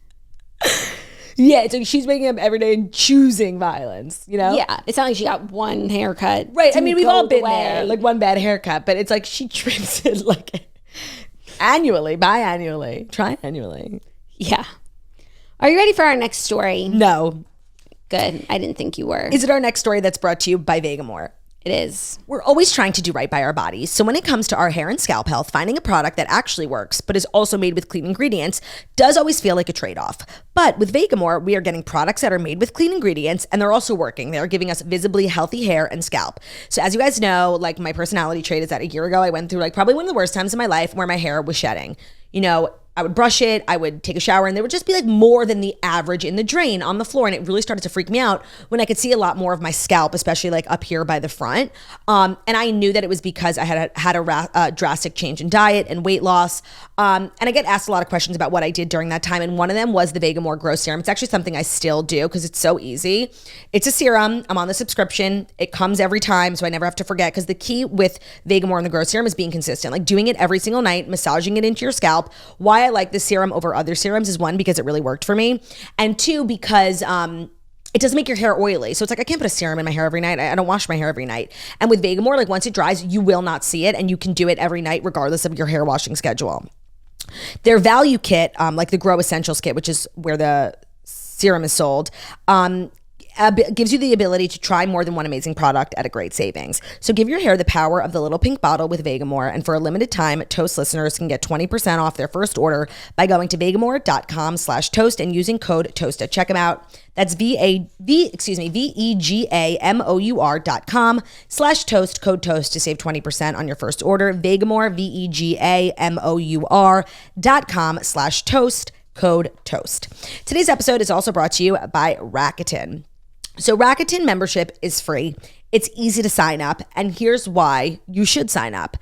Yeah, it's like she's waking up every day and choosing violence, Yeah, it's not like she got one haircut. Right, I mean, we've all been there, like one bad haircut, but it's like she trims it like annually, biannually, triannually. Yeah. Are you ready for our next story? No. Good. I didn't think you were. Is it our next story that's brought to you by Vegamore? It is. We're always trying to do right by our bodies. So when it comes to our hair and scalp health, finding a product that actually works, but is also made with clean ingredients, does always feel like a trade-off. But with Vegamore, we are getting products that are made with clean ingredients, and they're also working. They're giving us visibly healthy hair and scalp. So as you guys know, like my personality trait is that a year ago, I went through like probably one of the worst times in my life where my hair was shedding. I would brush it, I would take a shower, and there would just be like more than the average in the drain on the floor. And it really started to freak me out when I could see a lot more of my scalp, especially like up here by the front. And I knew that it was because I had a drastic change in diet and weight loss. And I get asked a lot of questions about what I did during that time. And one of them was the Vegamore Grow Serum. It's actually something I still do because it's so easy. It's a serum. I'm on the subscription. It comes every time, so I never have to forget, because the key with Vegamore and the Grow Serum is being consistent, like doing it every single night, massaging it into your scalp while why I like this serum over other serums is one, because it really worked for me. And two, because it doesn't make your hair oily. So it's like, I can't put a serum in my hair every night. I don't wash my hair every night. And with Vegamore, like once it dries, you will not see it. And you can do it every night regardless of your hair washing schedule. Their value kit, like the Grow Essentials kit, which is where the serum is sold, gives you the ability to try more than one amazing product at a great savings. So give your hair the power of the little pink bottle with Vegamore. And for a limited time, Toast listeners can get 20% off their first order by going to vegamore.com/toast and using code TOAST. Check them out. That's vegamore.com/toast, code TOAST to save 20% on your first order. Vegamore, vegamore.com/toast, code TOAST. Today's episode is also brought to you by Rakuten. So Rakuten membership is free. It's easy to sign up. And here's why you should sign up.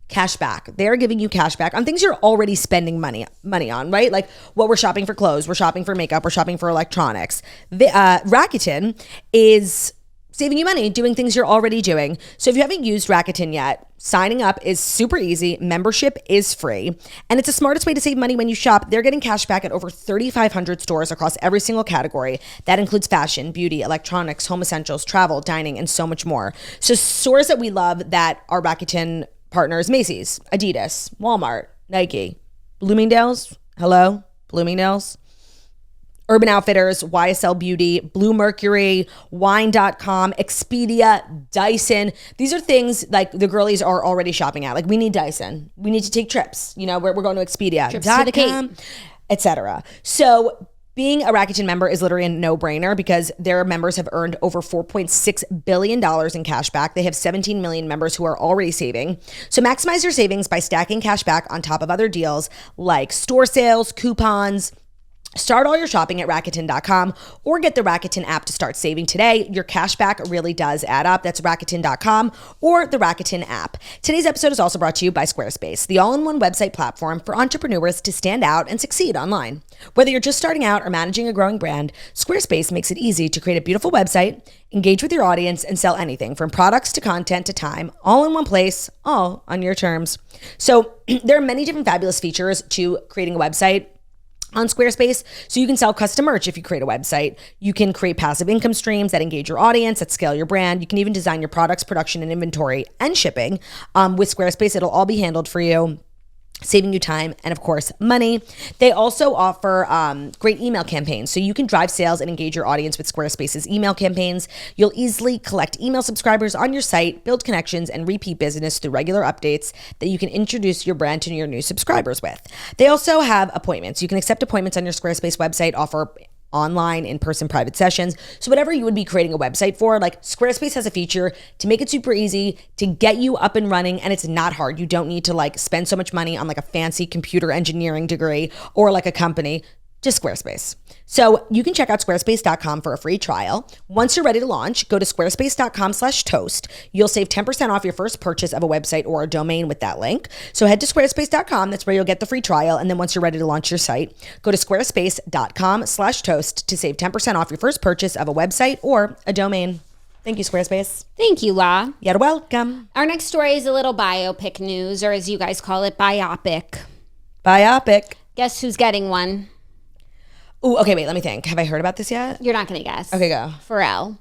Cash back. They're giving you cash back on things you're already spending money on, right? Like what we're shopping for clothes, we're shopping for makeup, we're shopping for electronics. Rakuten is saving you money doing things you're already doing. So if you haven't used Rakuten yet, signing up is super easy. Membership is free. And it's the smartest way to save money when you shop. They're getting cash back at over 3,500 stores across every single category. That includes fashion, beauty, electronics, home essentials, travel, dining, and so much more. So stores that we love that are Rakuten partners: Macy's, Adidas, Walmart, Nike, Bloomingdale's, hello, Bloomingdale's, Urban Outfitters, YSL Beauty, Blue Mercury, Wine.com, Expedia, Dyson. These are things like the girlies are already shopping at. Like we need Dyson. We need to take trips. You know, we're going to Expedia, trips to the Cape, etc. So being a Rakuten member is literally a no-brainer because their members have earned over $4.6 billion in cash back. They have 17 million members who are already saving. So maximize your savings by stacking cash back on top of other deals like store sales, coupons. Start all your shopping at Rakuten.com or get the Rakuten app to start saving today. Your cash back really does add up. That's Rakuten.com or the Rakuten app. Today's episode is also brought to you by Squarespace, the all-in-one website platform for entrepreneurs to stand out and succeed online. Whether you're just starting out or managing a growing brand, Squarespace makes it easy to create a beautiful website, engage with your audience, and sell anything from products to content to time, all in one place, all on your terms. So there are many different fabulous features to creating a website on Squarespace. So you can sell custom merch if you create a website. You can create passive income streams that engage your audience, that scale your brand. You can even design your products, production, and inventory and shipping. With Squarespace, it'll all be handled for you, saving you time and, of course, money. They also offer great email campaigns. So you can drive sales and engage your audience with Squarespace's email campaigns. You'll easily collect email subscribers on your site, build connections, and repeat business through regular updates that you can introduce your brand to your new subscribers with. They also have appointments. You can accept appointments on your Squarespace website, offer online, in-person private sessions. So whatever you would be creating a website for, like Squarespace has a feature to make it super easy to get you up and running, and it's not hard. You don't need to like spend so much money on like a fancy computer engineering degree or like a company. Just Squarespace. So you can check out squarespace.com for a free trial. Once you're ready to launch, go to squarespace.com/toast. You'll save 10% off your first purchase of a website or a domain with that link. So head to squarespace.com. That's where you'll get the free trial. And then once you're ready to launch your site, go to squarespace.com/toast to save 10% off your first purchase of a website or a domain. Thank you, Squarespace. Thank you, La. You're welcome. Our next story is a little biopic news, or as you guys call it, biopic. Biopic. Guess who's getting one? Ooh, okay, wait, let me think. Have I heard about this yet? You're not going to guess. Okay, go. Pharrell.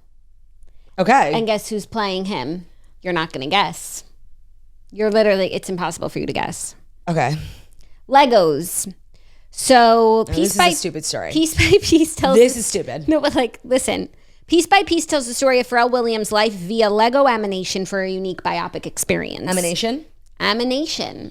Okay. And guess who's playing him? You're not going to guess. It's impossible for you to guess. Okay. Legos. So This is a stupid story. Piece by piece tells... This is stupid. No, but like, listen. Piece by piece tells the story of Pharrell Williams' life via Lego animation for a unique biopic experience. Animation? Animation.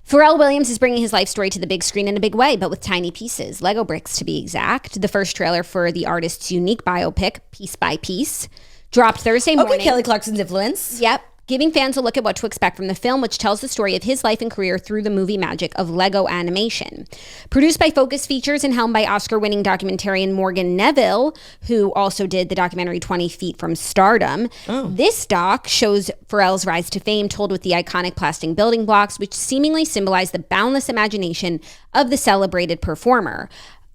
Pharrell Williams is bringing his life story to the big screen in a big way, but with tiny pieces, Lego bricks to be exact. The first trailer for the artist's unique biopic, Piece by Piece, dropped Thursday morning. Okay, Kelly Clarkson's influence. Yep. Giving fans a look at what to expect from the film, which tells the story of his life and career through the movie magic of Lego animation. Produced by Focus Features and helmed by Oscar-winning documentarian Morgan Neville, who also did the documentary 20 Feet from Stardom. Oh. This doc shows Pharrell's rise to fame, told with the iconic plastic building blocks, which seemingly symbolize the boundless imagination of the celebrated performer.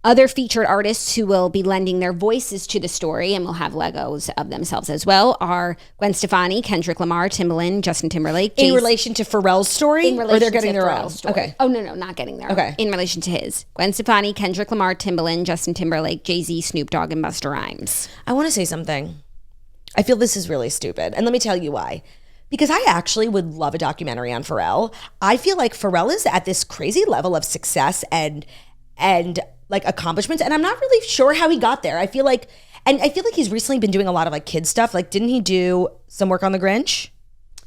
Other featured artists who will be lending their voices to the story and will have Legos of themselves as well are Gwen Stefani, Kendrick Lamar, Timbaland, Justin Timberlake. In relation to Pharrell's story? Or they're getting their own? Story. Okay. Oh, no, not getting their own. In relation to his. Gwen Stefani, Kendrick Lamar, Timbaland, Justin Timberlake, Jay-Z, Snoop Dogg, and Busta Rhymes. I want to say something. I feel this is really stupid. And let me tell you why. Because I actually would love a documentary on Pharrell. I feel like Pharrell is at this crazy level of success and like accomplishments, and I'm not really sure how he got there. I feel like he's recently been doing a lot of like kid stuff. Like, didn't he do some work on The Grinch?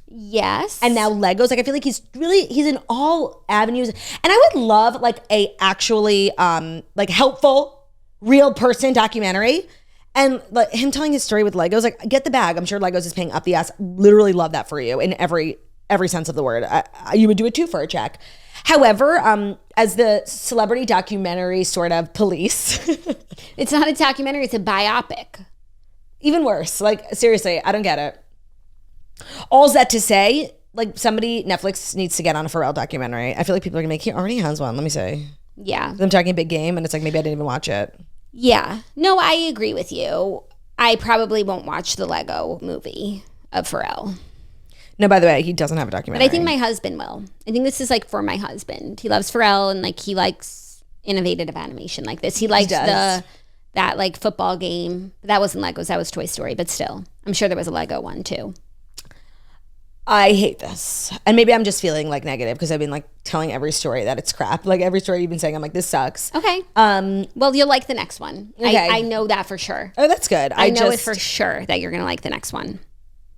Yes. And now Legos. Like, I feel like he's in all avenues. And I would love like a actually like helpful, real person documentary. And like him telling his story with Legos, like, get the bag. I'm sure Legos is paying up the ass. Literally love that for you in every sense of the word. You would do it too for a check. However, as the celebrity documentary sort of police. It's not a documentary, it's a biopic. Even worse. Like, seriously, I don't get it. All's that to say, like, Netflix needs to get on a Pharrell documentary. I feel like people are going to make, he already has one, let me say. Yeah. I'm talking Big Game, and it's like, maybe I didn't even watch it. Yeah. No, I agree with you. I probably won't watch the Lego movie of Pharrell. No, by the way, he doesn't have a documentary. But I think my husband will. I think this is like for my husband. He loves Pharrell and like he likes innovative animation like this. He likes that like football game. That wasn't Legos, that was Toy Story, but still. I'm sure there was a Lego one too. I hate this. And maybe I'm just feeling like negative because I've been like telling every story that it's crap. Like every story you've been saying, I'm like, this sucks. Okay. Well, you'll like the next one. Okay. I know that for sure. Oh, that's good. I know it for sure that you're going to like the next one.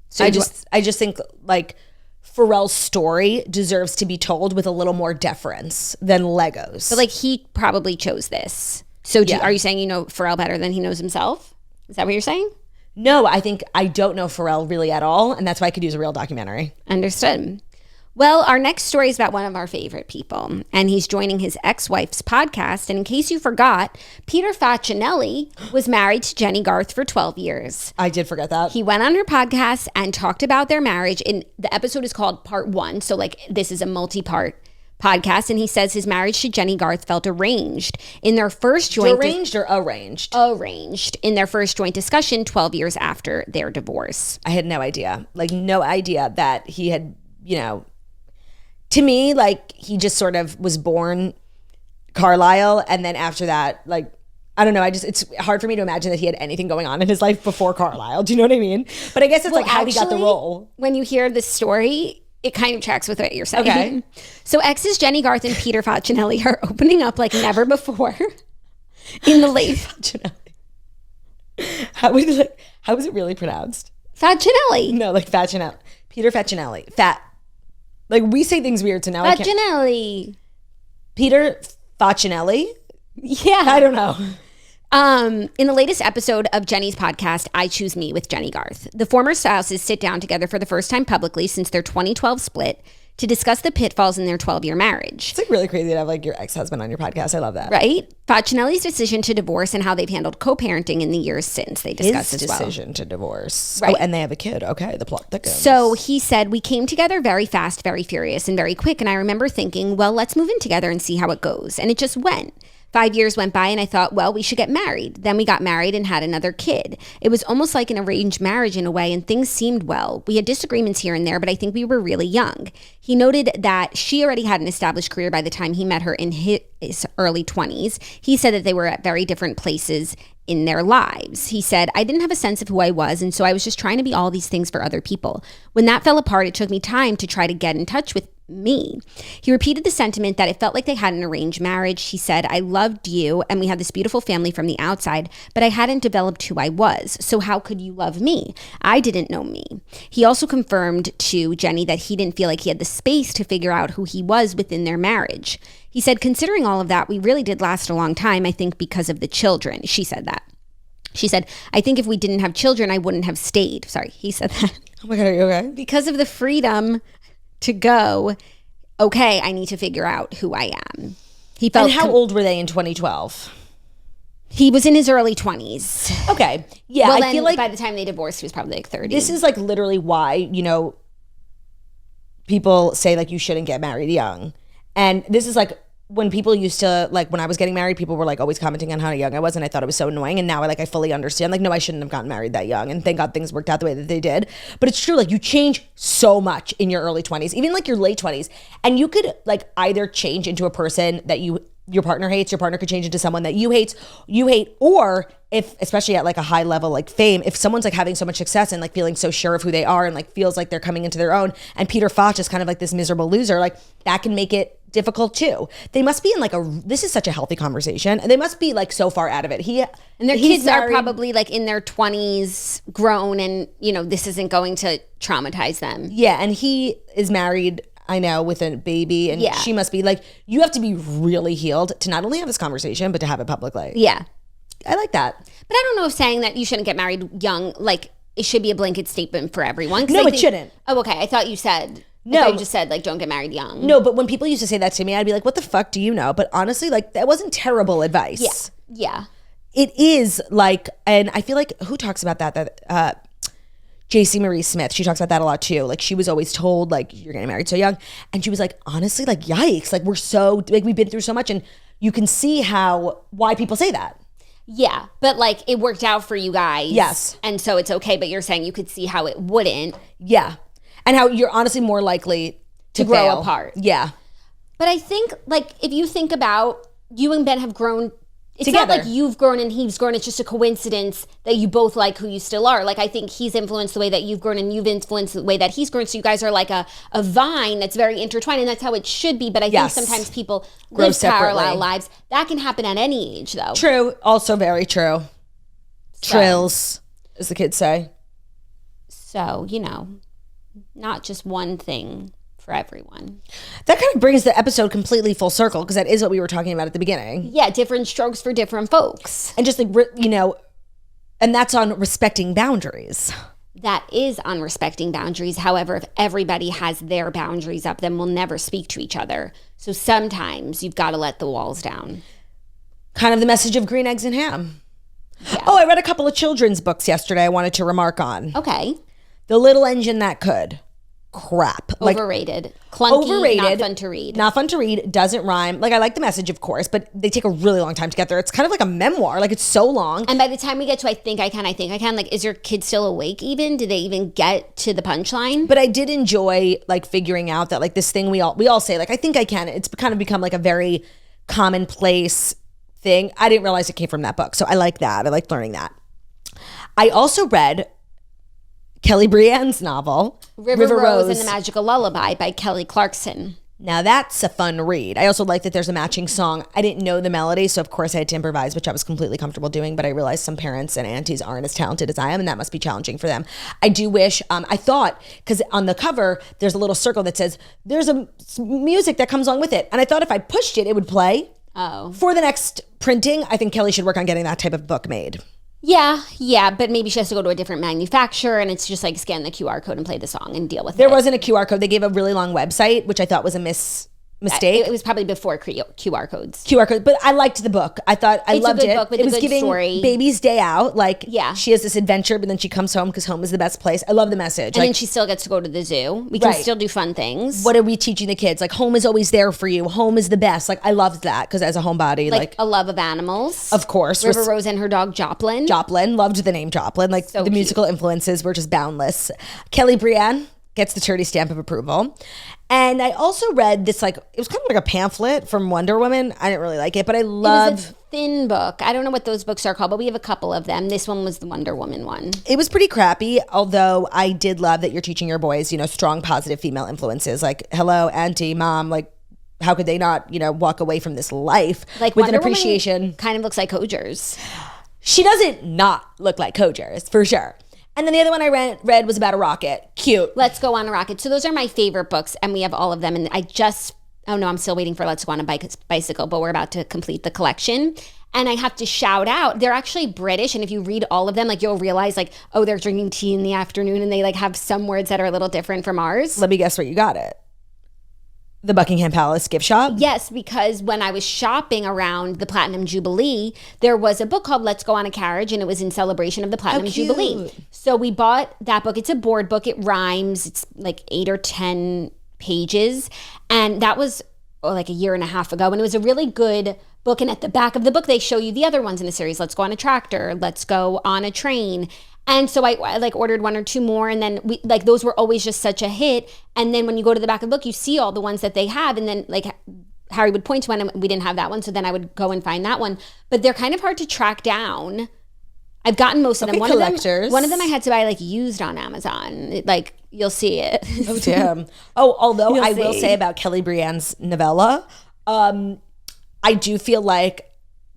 So I just think like Pharrell's story deserves to be told with a little more deference than Legos. But like he probably chose this. So are you saying you know Pharrell better than he knows himself? Is that what you're saying? No, I think I don't know Pharrell really at all, and that's why I could use a real documentary. Understood. Well, our next story is about one of our favorite people, and he's joining his ex-wife's podcast. And in case you forgot, Peter Facinelli was married to Jennie Garth for 12 years. I did forget that. He went on her podcast and talked about their marriage. And the episode is called Part 1. So like this is a multi-part podcast. And he says his marriage to Jennie Garth felt arranged. In their first joint... Arranged or arranged? Arranged. In their first joint discussion 12 years after their divorce. I had no idea. Like no idea that he had, you know... To me, like, he just sort of was born Carlisle, and then after that, like, I don't know, it's hard for me to imagine that he had anything going on in his life before Carlisle. Do you know what I mean? But I guess it's like how he got the role. When you hear this story, it kind of tracks with what you're saying. Okay. So exes Jennie Garth and Peter Facinelli are opening up like never before in the late... Facinelli. How is it really pronounced? Facinelli. No, like Facinelli. Peter Facinelli. Like, we say things weird, so now Facinelli. Peter Facinelli? Yeah. I don't know. In the latest episode of Jennie's podcast, I Choose Me with Jennie Garth, the former spouses sit down together for the first time publicly since their 2012 split to discuss the pitfalls in their 12-year marriage. It's like really crazy to have like your ex-husband on your podcast. I love that. Right? Facinelli's decision to divorce and how they've handled co-parenting in the years since they discussed His as well. decision to divorce. Right. Oh, and they have a kid. Okay, the plot thickens. So he said, we came together very fast, very furious, and very quick. And I remember thinking, well, let's move in together and see how it goes. And it just went. 5 years went by and I thought, well, we should get married. Then we got married and had another kid. It was almost like an arranged marriage in a way, and things seemed well. We had disagreements here and there, but I think we were really young. He noted that she already had an established career by the time he met her in his early 20s. He said that they were at very different places in their lives. He said, I didn't have a sense of who I was, and so I was just trying to be all these things for other people. When that fell apart, it took me time to try to get in touch with me. He repeated the sentiment that it felt like they had an arranged marriage. He said, I loved you and we had this beautiful family from the outside, but I hadn't developed who I was. So how could you love me? I didn't know me. He also confirmed to Jennie that he didn't feel like he had the space to figure out who he was within their marriage. He said, considering all of that, we really did last a long time, I think because of the children. She said that. She said, I think if we didn't have children, I wouldn't have stayed. Sorry, he said that. Oh my God, are you okay? Because of the freedom to go, okay, I need to figure out who I am. He felt. And how old were they in 2012? He was in his early 20s. Okay. Yeah, well, I feel like by the time they divorced, he was probably like 30. This is like literally why, you know, people say like you shouldn't get married young. And this is like when people used to, like, when I was getting married, people were like always commenting on how young I was, and I thought it was so annoying. And now I fully understand. Like, no, I shouldn't have gotten married that young, and thank God things worked out the way that they did. But it's true, like, you change so much in your early 20s, even like your late 20s, and you could like either change into a person that your partner hates, your partner could change into someone that you hate, or if, especially at like a high level, like fame, if someone's like having so much success and like feeling so sure of who they are and like feels like they're coming into their own, and Peter Foch is kind of like this miserable loser, like that can make it difficult too. They must be in like this is such a healthy conversation, and they must be like so far out of it. And their kids are probably like in their 20s, grown, and this isn't going to traumatize them. Yeah, and he is married, I know, with a baby, and she must be like, you have to be really healed to not only have this conversation, but to have it publicly. Yeah. I like that. But I don't know if saying that you shouldn't get married young, like, it should be a blanket statement for everyone. No, it shouldn't. Oh, okay. I thought you said, you just said, like, don't get married young. No, but when people used to say that to me, I'd be like, what the fuck do you know? But honestly, like, that wasn't terrible advice. Yeah. It is like, and I feel like, who talks about that JC Marie Smith, she talks about that a lot too. Like, she was always told, like, you're getting married so young. And she was like, honestly, like, yikes. Like, we've been through so much. And you can see why people say that. Yeah. But like, it worked out for you guys. Yes. And so it's okay. But you're saying you could see how it wouldn't. Yeah. And how you're honestly more likely to grow fail. apart. Yeah. But I think, like, if you think about, you and Ben have grown it's together. Not like you've grown and he's grown. It's just a coincidence that you both like who you still are. Like, I think he's influenced the way that you've grown and you've influenced the way that he's grown. So you guys are like a vine that's very intertwined, and that's how it should be. But I think sometimes people live parallel lives. That can happen at any age, though. True. Also very true. Trills, as the kids say. So, not just one thing for everyone. That kind of brings the episode completely full circle, because that is what we were talking about at the beginning. Yeah, different strokes for different folks. And just like, and that's on respecting boundaries. That is on respecting boundaries. However, if everybody has their boundaries up, then we'll never speak to each other. So sometimes you've got to let the walls down. Kind of the message of green eggs and ham. Yeah. Oh, I read a couple of children's books yesterday I wanted to remark on. Okay. The Little Engine That Could. Crap. Overrated. Clunky, overrated, not fun to read. Not fun to read, doesn't rhyme. Like, I like the message, of course, but they take a really long time to get there. It's kind of like a memoir. Like, it's so long. And by the time we get to I think I can, like, is your kid still awake even? Did they even get to the punchline? But I did enjoy, like, figuring out that, like, this thing we all say, like, I think I can. It's kind of become, like, a very commonplace thing. I didn't realize it came from that book. So I like that. I like learning that. I also read Kelly Brienne's novel, River Rose and the Magical Lullaby by Kelly Clarkson. Now that's a fun read. I also like that there's a matching song. I didn't know the melody, so of course I had to improvise, which I was completely comfortable doing, but I realized some parents and aunties aren't as talented as I am, and that must be challenging for them. I do wish, I thought, because on the cover, there's a little circle that says, there's a music that comes along with it, and I thought if I pushed it, it would play. Oh. For the next printing, I think Kelly should work on getting that type of book made. Yeah, but maybe she has to go to a different manufacturer, and it's just like scan the QR code and play the song and deal with it. There wasn't a QR code. They gave a really long website, which I thought was a mistake. It was probably before QR codes. QR code, but I liked the book. I thought I loved it. It's a good book with it a was good giving story. Baby's Day Out. Like, yeah, she has this adventure, but then she comes home because home is the best place. I love the message. And then she still gets to go to the zoo. We can still do fun things. What are we teaching the kids? Like, home is always there for you. Home is the best. Like, I loved that because as a homebody, like a love of animals, of course. River Rose and her dog Joplin. Loved the name Joplin. Like, so the musical influences were just boundless. Kelly Brienne gets the Turdy stamp of approval. And I also read this, like, it was kind of like a pamphlet from Wonder Woman. I didn't really like it, but I love... It was a thin book. I don't know what those books are called, but we have a couple of them. This one was the Wonder Woman one. It was pretty crappy, although I did love that you're teaching your boys, strong, positive female influences. Like, hello, auntie, mom, like, how could they not, walk away from this life with Wonder an appreciation? Woman kind of looks like Kojers. She doesn't not look like Kojers, for sure. And then the other one I read was about a rocket. Cute. Let's Go on a Rocket. So those are my favorite books, and we have all of them. And I'm still waiting for Let's Go on a Bicycle, but we're about to complete the collection. And I have to shout out, they're actually British. And if you read all of them, like, you'll realize, like, oh, they're drinking tea in the afternoon, and they, like, have some words that are a little different from ours. Let me guess where you got it. The Buckingham Palace gift shop? Yes, because when I was shopping around the Platinum Jubilee, there was a book called Let's Go on a Carriage, and it was in celebration of the Platinum Jubilee. So we bought that book. It's a board book. It rhymes. It's like 8 or 10 pages. And that was like a year and a half ago, and it was a really good book. And at the back of the book, they show you the other ones in the series. Let's go on a tractor. Let's go on a train. And so I like ordered one or two more, and then we like those were always just such a hit. And then when you go to the back of the book, you see all the ones that they have, and then like Harry would point to one, and we didn't have that one, so then I would go and find that one. But they're kind of hard to track down. I've gotten most of them. One of them I had to buy like used on Amazon. Like you'll see it. Oh damn. Oh, although I will say about Kelly Brienne's novella, I do feel like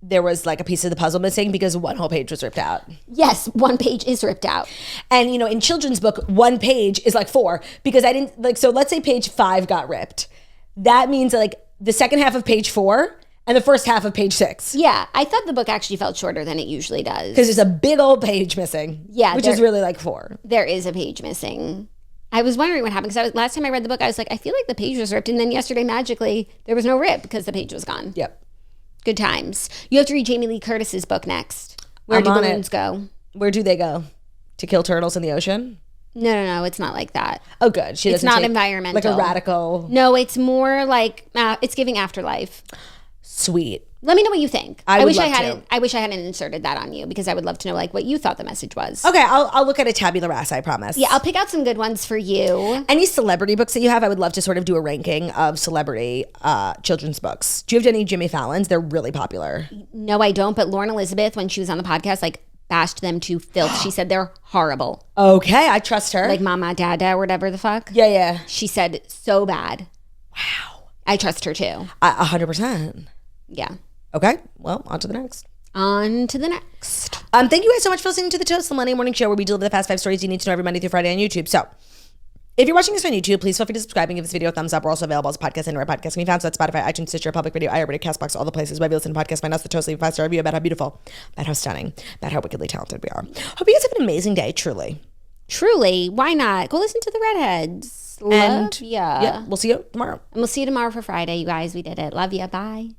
there was like a piece of the puzzle missing because one whole page was ripped out. Yes, one page is ripped out. And you know, in children's book, one page is like 4 because I didn't like, so let's say page 5 got ripped. That means like the second half of page 4 and the first half of page 6. Yeah, I thought the book actually felt shorter than it usually does. Because there's a big old page missing. Yeah. Which is really like 4. There is a page missing. I was wondering what happened because last time I read the book, I was like, I feel like the page was ripped. And then yesterday, magically, there was no rip because the page was gone. Yep. Good times. You have to read Jamie Lee Curtis's book next. Where do balloons go? Where do they go? To kill turtles in the ocean? No. It's not like that. Oh, good. It's not environmental. Like a radical. No, it's more like it's giving afterlife. Sweet. Let me know what you think. I wish I hadn't inserted that on you because I would love to know like what you thought the message was. Okay, I'll look at a tabula rasa, I promise. Yeah, I'll pick out some good ones for you. Any celebrity books that you have, I would love to sort of do a ranking of celebrity children's books. Do you have any Jimmy Fallon's? They're really popular. No, I don't. But Lauren Elizabeth, when she was on the podcast, like bashed them to filth. She said they're horrible. Okay, I trust her. Like Mama, Dada, or whatever the fuck. Yeah. She said so bad. Wow. I trust her too. 100%. Yeah. Okay, well, on to the next. On to the next. Thank you guys so much for listening to the Toast the Monday Morning Show, where we deliver the fast 5 stories you need to know every Monday through Friday on YouTube. So, if you're watching this on YouTube, please feel free to subscribe and give this video a thumbs up. We're also available as a podcast anywhere podcasts can be found. So that's Spotify, iTunes, Stitcher, Public Radio, iHeartRadio, CastBox, all the places where you listen to podcasts. Find us the Toast, leave a 5-star review about how beautiful, about how stunning, about how wickedly talented we are. Hope you guys have an amazing day, truly. Truly, why not? Go listen to the Redheads. Love ya. Yeah, we'll see you tomorrow. And we'll see you tomorrow for Friday, you guys. We did it. Love ya. Bye.